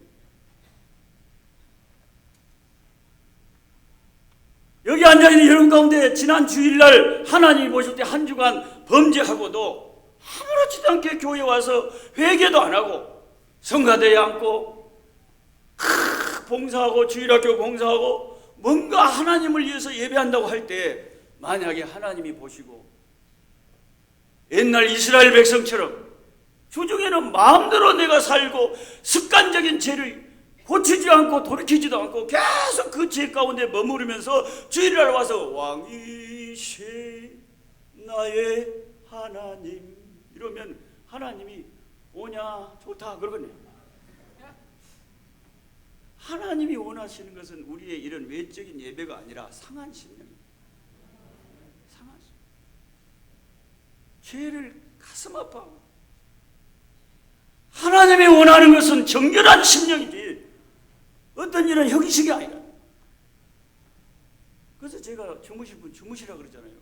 여기 앉아있는 여러분 가운데 지난 주일날 하나님이 보실 때 한 주간 범죄하고도 아무렇지도 않게 교회에 와서 회개도 안 하고 성가대에 앉고 봉사하고 주일학교 봉사하고 뭔가 하나님을 위해서 예배한다고 할 때, 만약에 하나님이 보시고 옛날 이스라엘 백성처럼 주중에는 마음대로 내가 살고 습관적인 죄를 고치지 않고 돌이키지도 않고 계속 그 죄 가운데 머무르면서 주일날 와서 왕이시 나의 하나님 이러면 하나님이 오냐 좋다 그러거든요. 하나님이 원하시는 것은 우리의 이런 외적인 예배가 아니라 상한 심령입니다. 상한 심령. 죄를 가슴 아파하고, 하나님이 원하는 것은 정결한 심령이지 어떤 이런 형식이 아니라. 그래서 제가 주무실 분 주무시라 그러잖아요.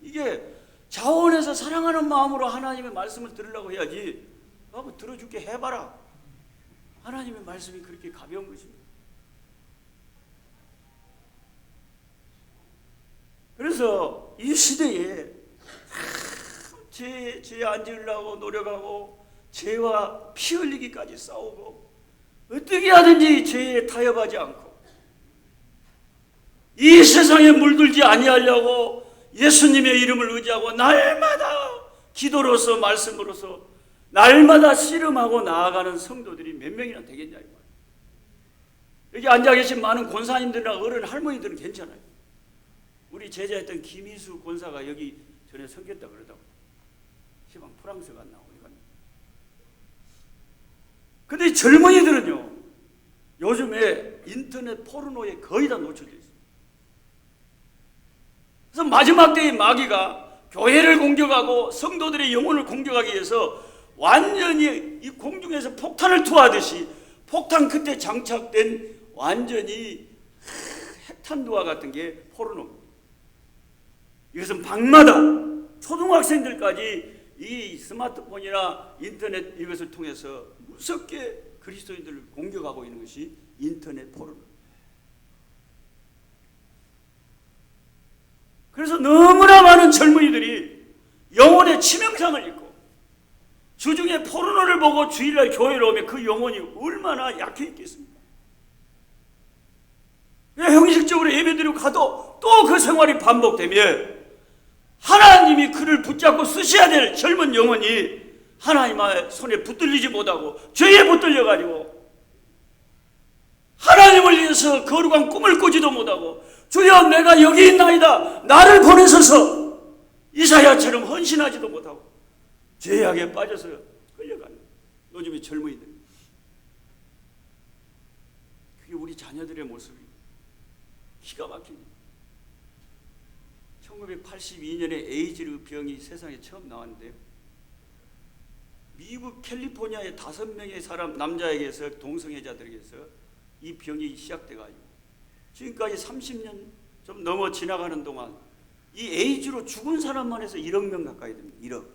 이게 자원해서 사랑하는 마음으로 하나님의 말씀을 들으려고 해야지, 한번 들어줄게 해봐라. 하나님의 말씀이 그렇게 가벼운 것입니다. 그래서 이 시대에 죄 안 지으려고 노력하고 죄와 피 흘리기까지 싸우고 어떻게 하든지 죄에 타협하지 않고 이 세상에 물들지 아니하려고 예수님의 이름을 의지하고 날마다 기도로서 말씀으로서 날마다 씨름하고 나아가는 성도들이 몇 명이나 되겠냐 이 말이에요. 여기 앉아 계신 많은 권사님들이나 어른 할머니들은 괜찮아요. 우리 제자였던 김희수 권사가 여기 전에 섬겼다 그러다고. 시방 프랑스 갔나 어디 갔나. 근데 이 젊은이들은요, 요즘에 인터넷 포르노에 거의 다 노출되어 있어요. 그래서 마지막 때의 마귀가 교회를 공격하고 성도들의 영혼을 공격하기 위해서 완전히 이 공중에서 폭탄을 투하하듯이 폭탄 끝에 장착된 완전히 핵탄두와 같은 게 포르노입니다. 이것은 방마다 초등학생들까지 이 스마트폰이나 인터넷 이것을 통해서 무섭게 그리스도인들을 공격하고 있는 것이 인터넷 포르노. 그래서 너무나 많은 젊은이들이 영혼의 치명상을 입고 주중에 포르노를 보고 주일날 교회로 오면 그 영혼이 얼마나 약해 있겠습니까? 형식적으로 예배드리고 가도 또 그 생활이 반복되면 하나님이 그를 붙잡고 쓰셔야 될 젊은 영혼이 하나님의 손에 붙들리지 못하고 죄에 붙들려가지고 하나님을 위해서 거룩한 꿈을 꾸지도 못하고 주여 내가 여기 있나이다 나를 보내소서 이사야처럼 헌신하지도 못하고 죄악에 빠져서 끌려가는 요즘의 젊은이들. 그게 우리 자녀들의 모습이에요. 기가 막힙니다. 1982년에 에이즈 병이 세상에 처음 나왔는데요. 미국 캘리포니아의 5명의 사람 남자에게서 동성애자들에게서 이 병이 시작돼가지고 지금까지 30년 좀 넘어 지나가는 동안 이 에이즈로 죽은 사람만 해서 1억 명 가까이 됩니다. 1억.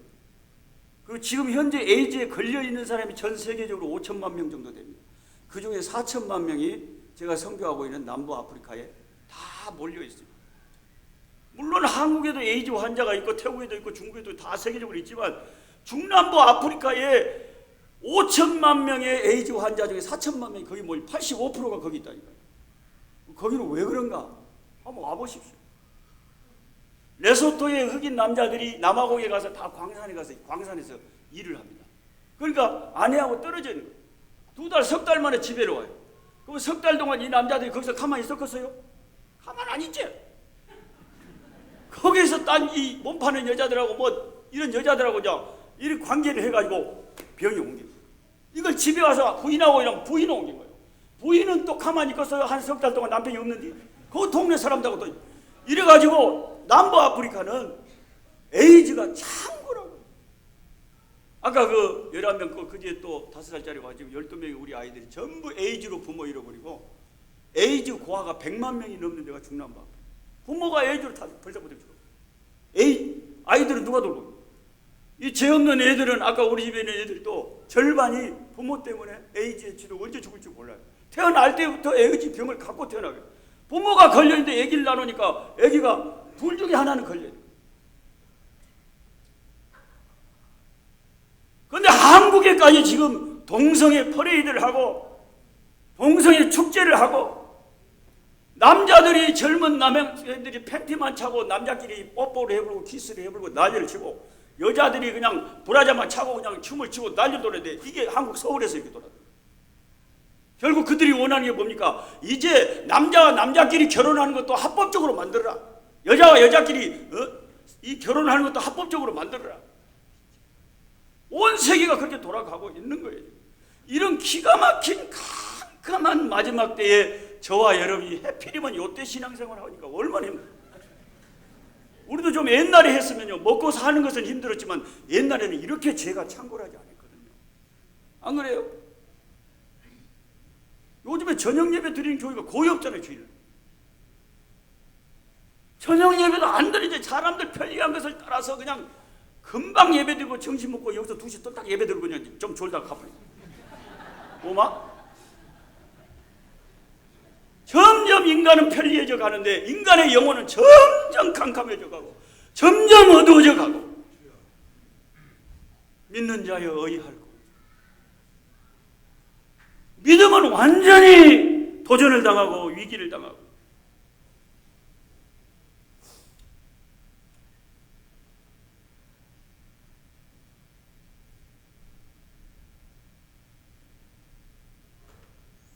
그리고 지금 현재 에이즈에 걸려 있는 사람이 전 세계적으로 5천만 명 정도 됩니다. 그 중에 4천만 명이 제가 선교하고 있는 남부 아프리카에 다 몰려 있습니다. 물론 한국에도 에이즈 환자가 있고 태국에도 있고 중국에도 다 세계적으로 있지만 중남부 아프리카에 5천만 명의 에이즈 환자 중에 4천만 명이 거기 모이 85%가 거기 있다니까요. 거기는 왜 그런가? 한번 와보십시오. 레소토의 흑인 남자들이 남아공에 가서 다 광산에서 일을 합니다. 그러니까 아내하고 떨어져 있는 거예요. 2달, 석 달 만에 집에로 와요. 그럼 석 달 동안 이 남자들이 거기서 가만히 있었겠어요? 가만 안 있지. 거기서 딴 이 몸 파는 여자들하고 뭐 이런 여자들하고 그냥 이런 관계를 해가지고 병이 옮긴 거예요. 이걸 집에 와서 부인하고 이러면 부인을 옮긴 거예요. 부인은 또 가만히 있었어요. 한 석 달 동안 남편이 없는데 그 동네 사람들하고 또 이래가지고 남부 아프리카는 에이즈가 창고라고. 아까 그 11명 그제 또 5살짜리 가지고 12명의 우리 아이들이 전부 에이즈로 부모 잃어버리고 에이즈 고아가 100만 명이 넘는 데가 중남부 아프리카. 부모가 에이즈로 다 벌써부터 죽어. 아이들은 누가 돌보고? 이 죄 없는 애들은 아까 우리 집에 있는 애들도 절반이 부모 때문에 에이즈에 치료 언제 죽을지 몰라요. 태어날 때부터 에이즈 병을 갖고 태어나게. 부모가 걸려있는데 애기를 나누니까 애기가 둘 중에 하나는 걸려요. 그런데 한국에까지 지금 동성애 퍼레이드를 하고 동성애 축제를 하고 남자들이 젊은 남자들이 팬티만 차고 남자끼리 뽀뽀를 해버리고 키스를 해버리고 난리를 치고 여자들이 그냥 브라자만 차고 그냥 춤을 추고 난리를 돌았는데 이게 한국 서울에서 이렇게 돌아요. 결국 그들이 원하는 게 뭡니까? 이제 남자와 남자끼리 결혼하는 것도 합법적으로 만들어라. 여자와 여자끼리 이 결혼하는 것도 합법적으로 만들어라. 온 세계가 그렇게 돌아가고 있는 거예요. 이런 기가 막힌 캄캄한 마지막 때에 저와 여러분이 해피리면 요때 신앙생활을 하니까 얼마나 힘들어요. 우리도 좀 옛날에 했으면요. 먹고 사는 것은 힘들었지만 옛날에는 이렇게 죄가 창궐하지 않았거든요. 안 그래요? 요즘에 저녁 예배 드리는 교회가 거의 없잖아요. 주일날. 저녁 예배도 안 드리지. 사람들 편리한 것을 따라서 그냥 금방 예배 드리고 점심 먹고 여기서 2시 또 딱 예배 드리고 그냥 좀 졸다가 가버려요. 뭐마? 점점 인간은 편리해져 가는데 인간의 영혼은 점점 캄캄해져 가고 점점 어두워져 가고 믿는 자여 의할고 믿음은 완전히 도전을 당하고 위기를 당하고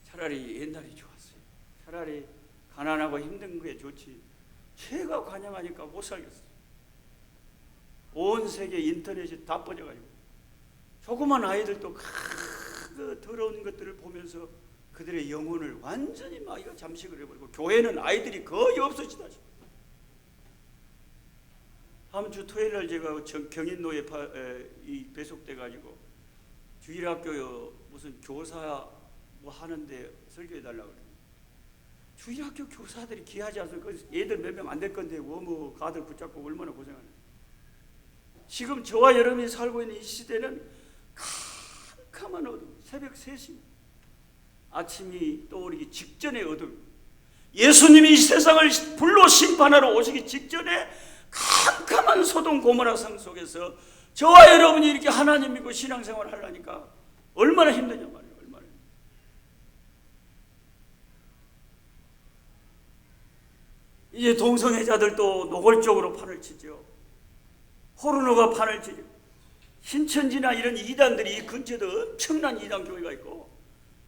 차라리 옛날이 좋았어요. 차라리 가난하고 힘든 게 좋지. 죄가 관영하니까 못 살겠어요. 온 세계 인터넷이 다 뻗어가지고 조그만 아이들도 그 더러운 것들을 보면서 그들의 영혼을 완전히 막 이거 잠식을 해버리고 교회는 아이들이 거의 없어지다. 다음 주 토요일 날 제가 경인로에 배속돼가지고 주일학교 무슨 교사 뭐 하는데 설교해달라고 그래요. 주일학교 교사들이 귀하지 않습니까? 애들 몇 명 안 될 건데 뭐 가들 붙잡고 얼마나 고생하는. 지금 저와 여러분이 살고 있는 이 시대는 캄캄한 어둠, 새벽 3시 아침이 떠오르기 직전의 어둠. 예수님이 이 세상을 불로 심판하러 오시기 직전에 캄캄한 소돔 고모라 성 속에서 저와 여러분이 이렇게 하나님 믿고 신앙생활을 하려니까 얼마나 힘드냐 말이에요. 얼마나. 이제 동성애자들도 노골적으로 판을 치죠. 호르노가 판을 치죠. 신천지나 이런 이단들이 이 근처에도 엄청난 이단 교회가 있고,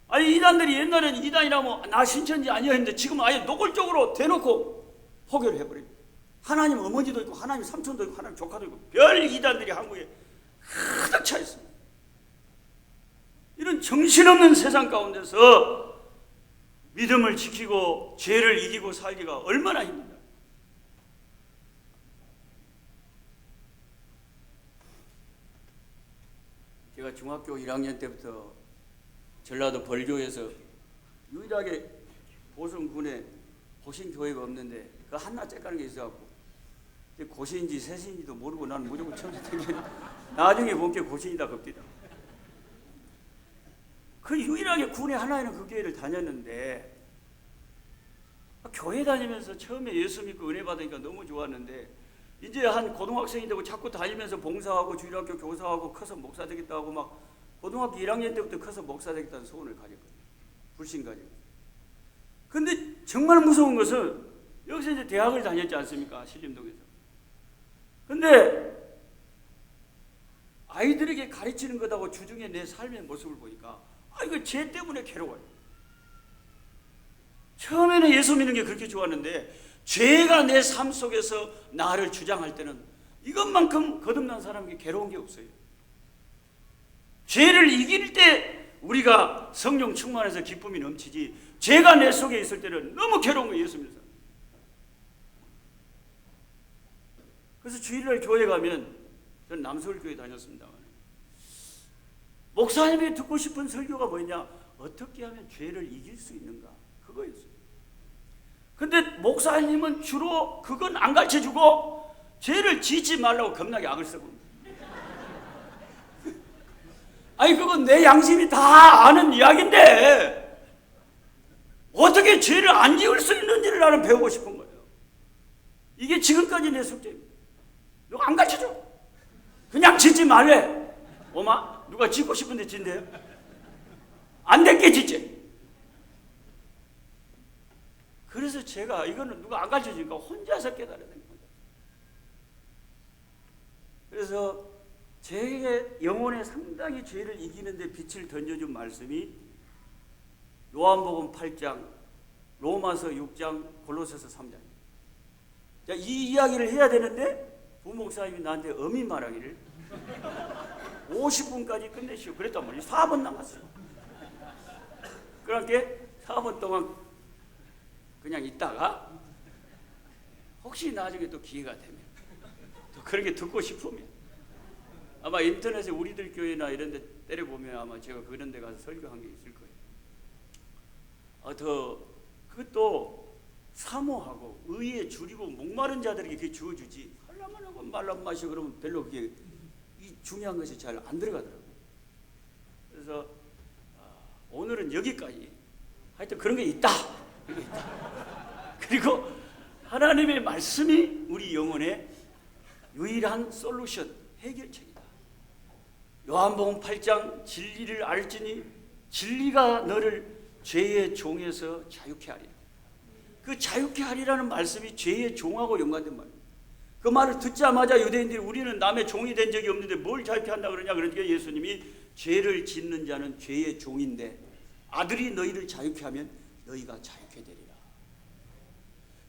아니 이단들이 옛날에는 이단이라면 나 신천지 아니야 했는데 지금 아예 노골적으로 대놓고 포교를 해버립니다. 하나님 어머니도 있고 하나님 삼촌도 있고 하나님 조카도 있고 별 이단들이 한국에 가득 차 있습니다. 이런 정신없는 세상 가운데서 믿음을 지키고 죄를 이기고 살기가 얼마나 힘듭니까? 제가 중학교 1학년 때부터 전라도 벌교에서 유일하게 보성군에 고신교회가 없는데 그 한나 째까는 게 있어갖고 고신인지 새신인지도 모르고 나는 무조건 처음에 생겼는데 나중에 본 게 고신이다 겁디다. 그 유일하게 군에 하나에는 그 교회를 다녔는데 교회 다니면서 처음에 예수 믿고 은혜 받으니까 너무 좋았는데 이제 한 고등학생이 되고 자꾸 다니면서 봉사하고 주일학교 교사하고 커서 목사 되겠다 하고 막 고등학교 1학년 때부터 커서 목사 되겠다는 소원을 가졌거든요. 불신 가지고. 근데 정말 무서운 것은 여기서 이제 대학을 다녔지 않습니까? 신림동에서. 근데 아이들에게 가르치는 것하고 주중에 내 삶의 모습을 보니까 이거 죄 때문에 괴로워요. 처음에는 예수 믿는 게 그렇게 좋았는데 죄가 내 삶 속에서 나를 주장할 때는 이것만큼 거듭난 사람에게 괴로운 게 없어요. 죄를 이길 때 우리가 성령 충만해서 기쁨이 넘치지 죄가 내 속에 있을 때는 너무 괴로운 거예요. 예수 믿는 사람. 그래서 주일날 교회 가면 저는 남서울교회 다녔습니다. 목사님이 듣고 싶은 설교가 뭐냐? 어떻게 하면 죄를 이길 수 있는가? 그거였어요. 근데 목사님은 주로 그건 안 가르쳐주고 죄를 짓지 말라고 겁나게 악을 쓰고. 아니 그건 내 양심이 다 아는 이야기인데 어떻게 죄를 안 지을 수 있는지를 나는 배우고 싶은 거예요. 이게 지금까지 내 숙제입니다. 누가 안 가르쳐줘. 그냥 짓지 말래. 엄마 누가 짓고 싶은데 짓는데요? 안 됐게 짓지. 그래서 제가 이거는 누가 안 가르쳐주니까 혼자서 깨달아야 됩니다. 그래서 제 영혼에 상당히 죄를 이기는데 빛을 던져준 말씀이 요한복음 8장, 로마서 6장, 골로새서 3장. 자, 이 이야기를 해야 되는데 부목사님이 나한테 엄히 말하기를 50분까지 끝내시오. 그랬단 말이에요. 4분 남았어요. 그렇게 4분 동안 그냥 있다가 혹시 나중에 또 기회가 되면 또 그렇게 듣고 싶으면 아마 인터넷에 우리들 교회나 이런 데 때려보면 아마 제가 그런 데 가서 설교한 게 있을 거예요. 더 그것도 사모하고 의에 줄이고 목마른 자들에게 그게 주어주지 하려면 하고 말라면 마시고 그러면 별로 그게 이 중요한 것이 잘 안 들어가더라고요. 그래서 오늘은 여기까지 하여튼 그런 게 있다. 그리고 하나님의 말씀이 우리 영혼의 유일한 솔루션, 해결책이다. 요한복음 8장 진리를 알지니 진리가 너를 죄의 종에서 자유케 하리라. 그 자유케 하리라는 말씀이 죄의 종하고 연관된 말이에요. 그 말을 듣자마자 유대인들이 우리는 남의 종이 된 적이 없는데 뭘 자유케 한다 그러냐. 그러니까 예수님이 죄를 짓는 자는 죄의 종인데 아들이 너희를 자유케 하면 너희가 자유케 되리라.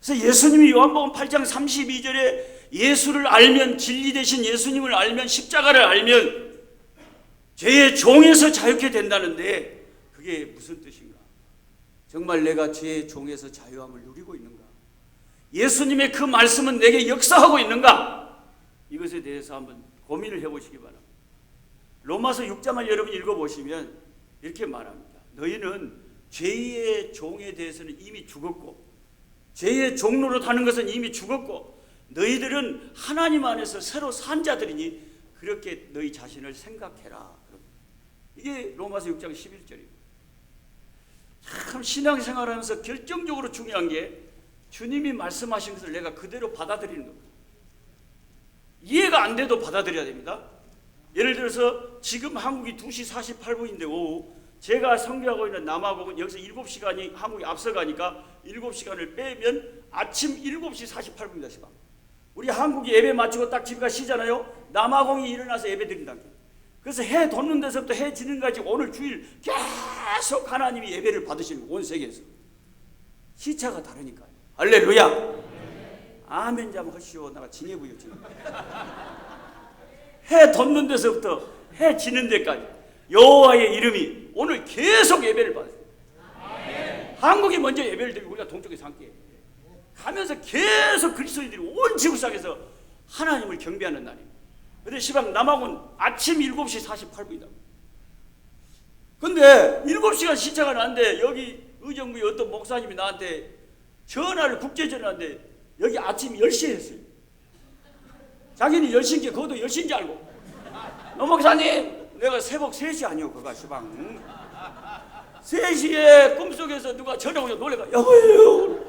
그래서 예수님이 요한복음 8장 32절에 예수를 알면 진리 되신 예수님을 알면 십자가를 알면 죄의 종에서 자유케 된다는데 그게 무슨 뜻인가? 정말 내가 죄의 종에서 자유함을 누리고 있는가? 예수님의 그 말씀은 내게 역사하고 있는가? 이것에 대해서 한번 고민을 해보시기 바랍니다. 로마서 6장을 여러분 읽어보시면 이렇게 말합니다. 너희는 죄의 종에 대해서는 이미 죽었고 죄의 종로로 타는 것은 이미 죽었고 너희들은 하나님 안에서 새로 산 자들이니 그렇게 너희 자신을 생각해라. 이게 로마서 6장 11절이에요. 참 신앙생활하면서 결정적으로 중요한 게 주님이 말씀하신 것을 내가 그대로 받아들이는 겁니다. 이해가 안 돼도 받아들여야 됩니다. 예를 들어서 지금 한국이 2시 48분인데 오후 제가 선교하고 있는 남아공은 여기서 7시간이 한국이 앞서가니까 7시간을 빼면 아침 7시 48분이다 시방. 우리 한국이 예배 마치고 딱 집에 가시잖아요. 남아공이 일어나서 예배 드린다. 그래서 해 돋는 데서부터 해 지는 까지 오늘 주일 계속 하나님이 예배를 받으시는 온 세계에서. 시차가 다르니까요. 할렐루야. 아멘 좀 하시오. 내가 징해부요. 해 돋는 데서부터 해 지는 데까지 여호와의 이름이 오늘 계속 예배를 받아요. 한국이 먼저 예배를 드리고 우리가 동쪽에서 함께 하면서 계속 그리스도인들이 온 지구상에서 하나님을 경배하는 날입니다. 그런데 시방 남아군 아침 7시 48분이다. 근데 7시간 시차가 나는데 여기 의정부의 어떤 목사님이 나한테 전화를 국제전화인데 여기 아침 10시에 했어요. 자기는 10시인 게 그것도 10시인 줄 알고. 노 목사님, 내가 새벽 3시 아니요 그가 시방 3시에 꿈속에서 누가 전화 오냐 놀래가 여보요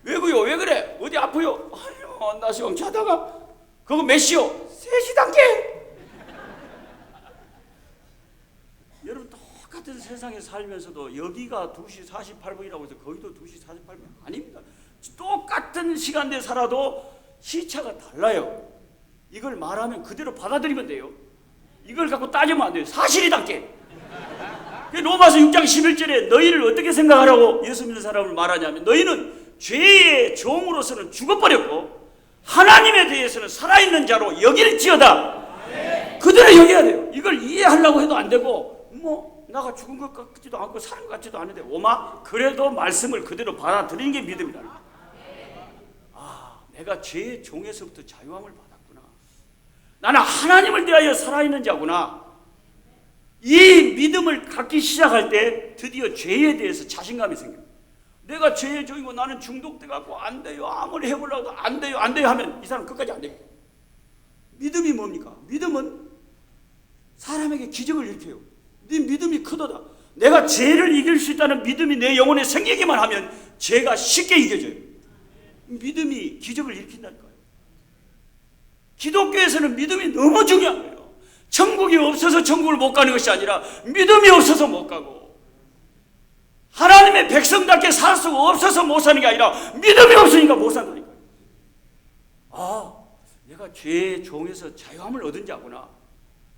왜고요 왜 그래 어디 아프요 아유 나 시방 자다가 그거 몇 시요 3시 단계. 여러분 똑같은 세상에 살면서도 여기가 2시 48분이라고 해서 거기도 2시 48분 아닙니다. 똑같은 시간대에 살아도 시차가 달라요. 이걸 말하면 그대로 받아들이면 돼요. 이걸 갖고 따지면 안 돼요. 사실이답게. 로마서 6장 11절에 너희를 어떻게 생각하라고 예수 믿는 사람을 말하냐면 너희는 죄의 종으로서는 죽어버렸고 하나님에 대해서는 살아있는 자로 여길지어다. 그대로 여겨야 돼요. 이걸 이해하려고 해도 안 되고 뭐 나가 죽은 것 같지도 않고 사는 것 같지도 않은데 오마 그래도 말씀을 그대로 받아들이는 게 믿음이다. 아, 내가 죄의 종에서부터 자유함을 받았구나. 나는 하나님을 대하여 살아있는 자구나. 이 믿음을 갖기 시작할 때 드디어 죄에 대해서 자신감이 생깁니다. 내가 죄의 종이고 나는 중독돼 갖고 안 돼요. 아무리 해보려고 안 돼요. 안 돼요 하면 이 사람 끝까지 안 됩니다. 믿음이 뭡니까? 믿음은 사람에게 기적을 일으켜요. 네 믿음이 크도다. 내가 죄를 이길 수 있다는 믿음이 내 영혼에 생기기만 하면 죄가 쉽게 이겨져요. 믿음이 기적을 일으킨다니까요. 기독교에서는 믿음이 너무 중요한 거예요. 천국이 없어서 천국을 못 가는 것이 아니라 믿음이 없어서 못 가고 하나님의 백성답게 살 수가 없어서 못 사는 게 아니라 믿음이 없으니까 못 산다니까요. 아, 내가 죄의 종에서 자유함을 얻은 자구나.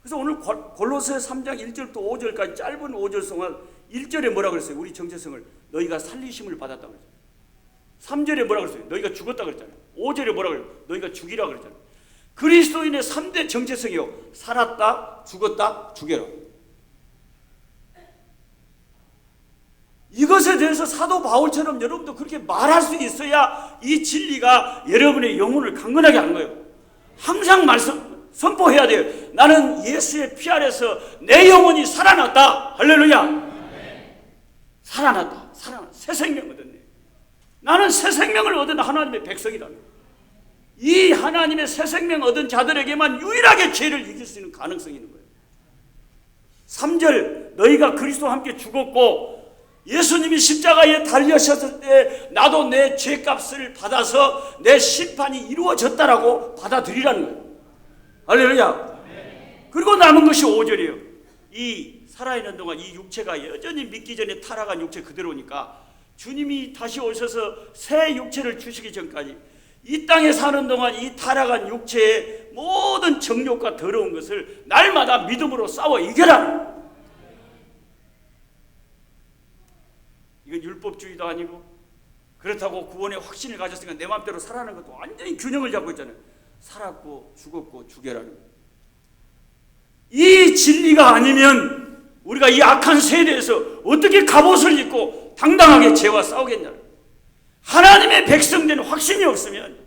그래서 오늘 골로새 3장 1절부터 5절까지 짧은 5절 동안 1절에 뭐라 그랬어요? 우리 정체성을 너희가 살리심을 받았다고 그랬어요. 3절에 뭐라 그랬어요? 너희가 죽었다 그랬잖아요. 5절에 뭐라 그랬어요? 너희가 죽이라 그랬잖아요. 그리스도인의 3대 정체성이요. 살았다, 죽었다, 죽여라. 이것에 대해서 사도 바울처럼 여러분도 그렇게 말할 수 있어야 이 진리가 여러분의 영혼을 강건하게 하는 거예요. 항상 선포해야 돼요. 나는 예수의 피 아래서 내 영혼이 살아났다. 할렐루야. 살아났다. 새 생명 얻었네. 나는 새 생명을 얻은 하나님의 백성이라는 거예요. 이 하나님의 새 생명 얻은 자들에게만 유일하게 죄를 이길 수 있는 가능성이 있는 거예요. 3절 너희가 그리스도와 함께 죽었고 예수님이 십자가에 달려셨을 때 나도 내 죄값을 받아서 내 심판이 이루어졌다라고 받아들이라는 거예요. 할렐루야. 그리고 남은 것이 5절이에요. 이 살아있는 동안 이 육체가 여전히 믿기 전에 타락한 육체 그대로니까 주님이 다시 오셔서 새 육체를 주시기 전까지 이 땅에 사는 동안 이 타락한 육체의 모든 정욕과 더러운 것을 날마다 믿음으로 싸워 이겨라. 이건 율법주의도 아니고 그렇다고 구원의 확신을 가졌으니까 내 마음대로 살아가는 것도 완전히 균형을 잡고 있잖아요. 살았고 죽었고 죽여라는 거예요. 이 진리가 아니면 우리가 이 악한 세대에서 어떻게 갑옷을 입고 당당하게 죄와 싸우겠냐. 하나님의 백성된 확신이 없으면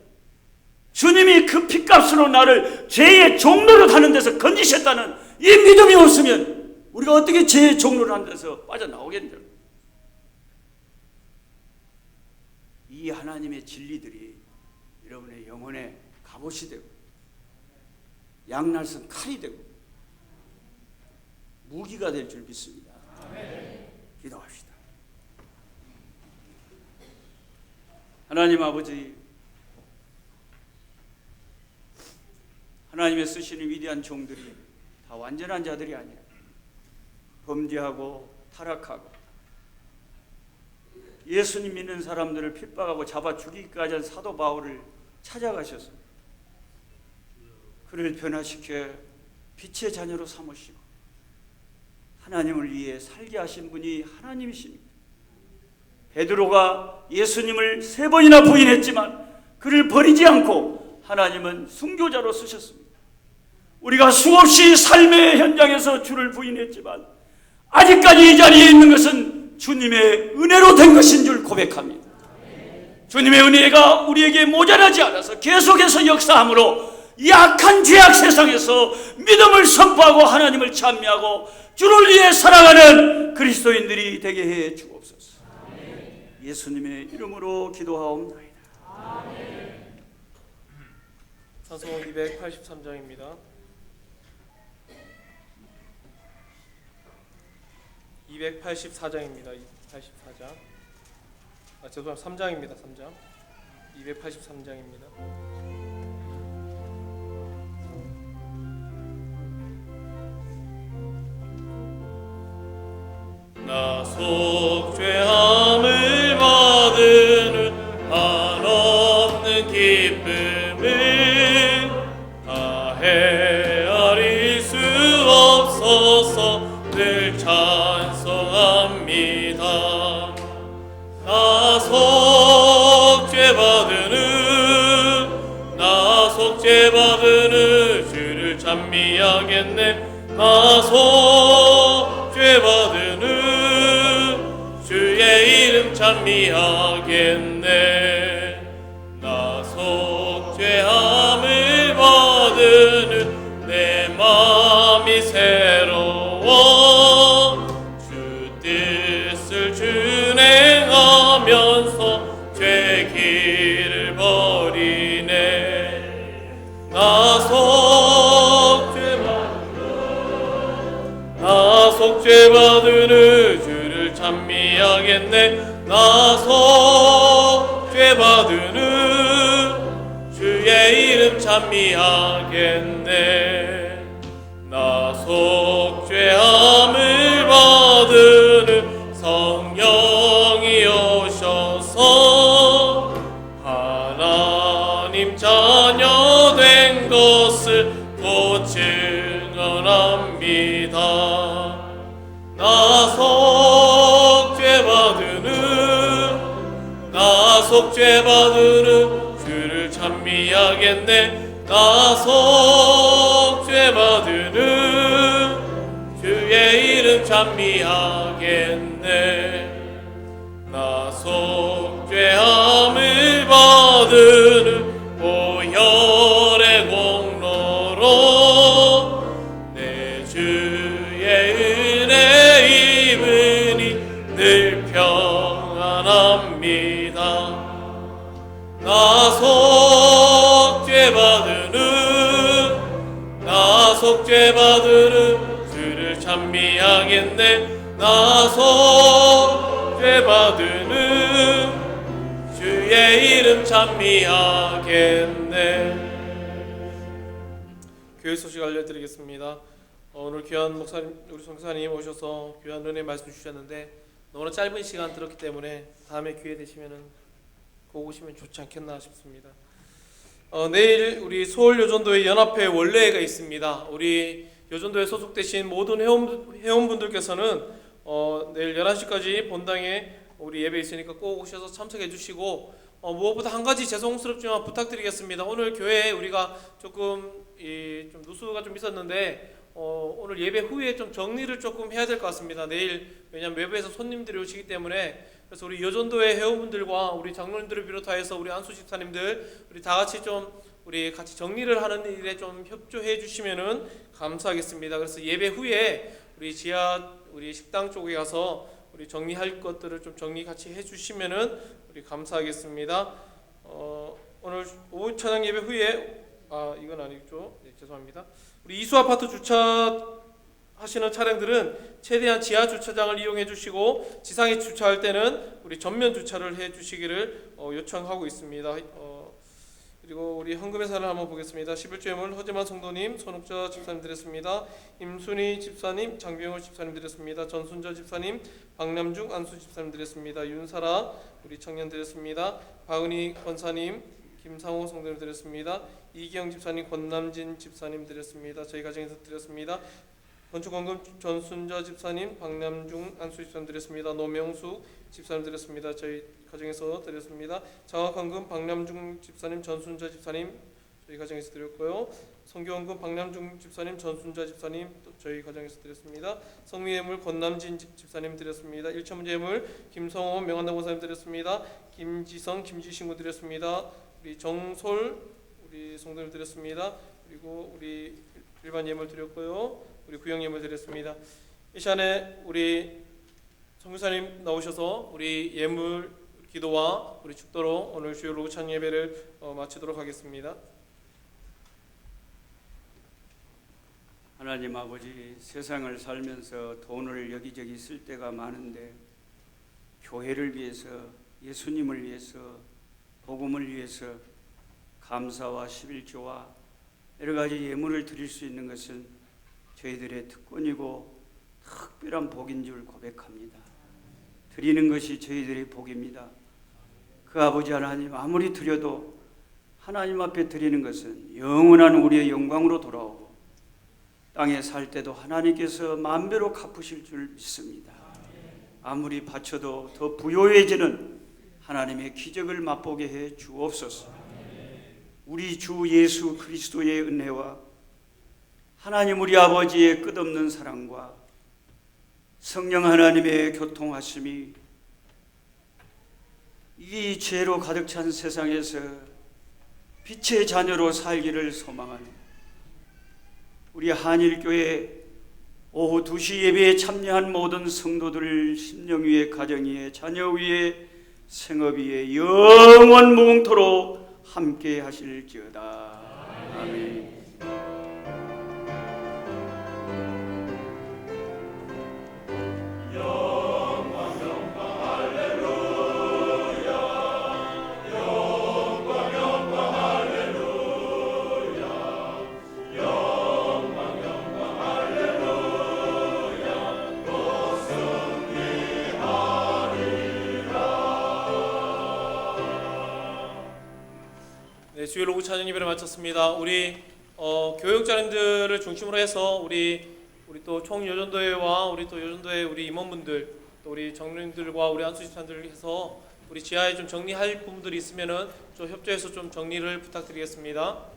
주님이 그 핏값으로 나를 죄의 종로로 하는 데서 건지셨다는 이 믿음이 없으면 우리가 어떻게 죄의 종로로 하는 데서 빠져나오겠냐. 이 하나님의 진리들이 여러분의 영혼에 갑옷이 되고 양날선 칼이 되고 무기가 될 줄 믿습니다. 기도합시다. 하나님 아버지, 하나님의 쓰시는 위대한 종들이 다 완전한 자들이 아니라 범죄하고 타락하고 예수님 믿는 사람들을 핍박하고 잡아 죽이기까지 한 사도 바울을 찾아가셔서 그를 변화시켜 빛의 자녀로 삼으시고 하나님을 위해 살게 하신 분이 하나님이십니다. 베드로가 예수님을 3번이나 부인했지만 그를 버리지 않고 하나님은 순교자로 쓰셨습니다. 우리가 수없이 삶의 현장에서 주를 부인했지만 아직까지 이 자리에 있는 것은 주님의 은혜로 된 것인 줄 고백합니다. 주님의 은혜가 우리에게 모자라지 않아서 계속해서 역사함으로 약한 죄악 세상에서 믿음을 선포하고 하나님을 찬미하고 주를 위해 살아가는 그리스도인들이 되게 해 주옵소서. 예수님의 이름으로 기도하옵나이다.
찬송 283장입니다. 284장입니다. 284장. 죄송합니다. 3장입니다. 3장. 283장입니다. 나 속죄함을 받으는 한없는 기쁨을 다 헤아릴 수 없어서 늘 찬송합니다. 나 속죄받으는 주를 찬미하겠네. 나 속죄받으는 주의 이름 찬미하겠네. 나 속죄함을 받으는 내 마음이 새로워 주 뜻을 준행하면서 죄 길을 버리네. 나 속죄받으는 주를 찬미하겠네. 나 속죄받으는 주의 이름 찬미하겠네. 나 속죄함을 받으는 성령이 오셔서 하나님 자녀 된 것을 곧 증언합니다. 나 속죄받으는 주를 찬미하겠네. 나 속죄받으는 주의 이름 찬미하겠네. 나 속죄함을 받으는 보혈의 공로로 내 주의 은혜 입으니 늘 평안합니다. 나 속죄받으는 주를 찬미하겠네. 나 속죄받으는 주의 이름 찬미하겠네. 교회 소식 알려드리겠습니다. 오늘 귀한 목사님, 우리 성사님 오셔서 귀한 은혜 말씀 주셨는데 너무나 짧은 시간 들었기 때문에 다음에 기회 되시면은 꼭 오시면 좋지 않겠나 싶습니다. 내일 우리 서울요전도회 연합회 원례회가 있습니다. 우리 요전도에 소속되신 모든 회원분들께서는 내일 11시까지 본당에 우리 예배 있으니까 꼭 오셔서 참석해 주시고 무엇보다 한 가지 죄송스럽지만 부탁드리겠습니다. 오늘 교회에 우리가 조금 좀 누수가 좀 있었는데 오늘 예배 후에 좀 정리를 조금 해야 될 것 같습니다. 내일 왜냐하면 외부에서 손님들이 오시기 때문에 그래서 우리 여전도회 회원분들과 우리 장로님들을 비롯하여서 우리 안수 집사님들 우리 다 같이 좀 우리 같이 정리를 하는 일에 좀 협조해 주시면은 감사하겠습니다. 그래서 예배 후에 우리 지하 우리 식당 쪽에 가서 우리 정리할 것들을 좀 정리 같이 해 주시면은 우리 감사하겠습니다. 오늘 오후 찬양 예배 후에 이건 아니죠. 네, 죄송합니다. 우리 이수 아파트 주차하시는 차량들은 최대한 지하 주차장을 이용해 주시고 지상에 주차할 때는 우리 전면 주차를 해 주시기를 요청하고 있습니다. 그리고 우리 헌금 예산을 한번 보겠습니다. 11조 예물 허재만 성도님, 손옥자 집사님 드렸습니다. 임순희 집사님, 장병호 집사님 드렸습니다. 전순자 집사님, 박남중 안수 집사님 드렸습니다. 윤사라 우리 청년 드렸습니다. 박은희 권사님, 김상호 성도님 드렸습니다. 이기영 집사님, 권남진 집사님 드렸습니다. 저희 가정에서 드렸습니다. 건축원금 전순자 집사님, 박남중 안수 집사님 드렸습니다. 노명숙 집사님 드렸습니다. 저희 가정에서 드렸습니다. 장학헌금 박남중 집사님, 전순자 집사님 저희 가정에서 드렸고요. 성교원금 박남중 집사님, 전순자 집사님 또 저희 가정에서 드렸습니다. 성미예물 권남진 집사님 드렸습니다. 1차 문제예물 김성호 명한당 권사님 드렸습니다. 김지성 김지신구 드렸습니다. 우리 정솔 우리 성도님 드렸습니다. 그리고 우리 일반 예물 드렸고요. 우리 구역 예물 드렸습니다. 이 시간에 우리 선교사님 나오셔서 우리 예물 기도와 우리 축도로 오늘 주요 로구찬 예배를 마치도록 하겠습니다.
하나님 아버지, 세상을 살면서 돈을 여기저기 쓸 때가 많은데 교회를 위해서, 예수님을 위해서, 복음을 위해서 감사와 11조와 여러 가지 예물을 드릴 수 있는 것은 저희들의 특권이고 특별한 복인 줄 고백합니다. 드리는 것이 저희들의 복입니다. 그 아버지 하나님, 아무리 드려도 하나님 앞에 드리는 것은 영원한 우리의 영광으로 돌아오고 땅에 살 때도 하나님께서 만배로 갚으실 줄 믿습니다. 아무리 바쳐도 더 부요해지는 하나님의 기적을 맛보게 해 주옵소서. 우리 주 예수 그리스도의 은혜와 하나님 우리 아버지의 끝없는 사랑과 성령 하나님의 교통하심이 이 죄로 가득 찬 세상에서 빛의 자녀로 살기를 소망하는 우리 한일교회 오후 2시 예배에 참여한 모든 성도들 심령 위에, 가정 위에, 자녀 위에, 생업 위에 영원 무궁토록 함께 하실지어다. 아멘.
네, 주일 오후 찬양 예배를 마쳤습니다. 우리 교육자님들을 중심으로 해서 우리 또 총여전도회와 우리 또 여전도회 우리 임원분들 또 우리 정령님들과 우리 안수집사님들 해서 우리 지하에 좀 정리할 부분들이 있으면은 좀 협조해서 좀 정리를 부탁드리겠습니다.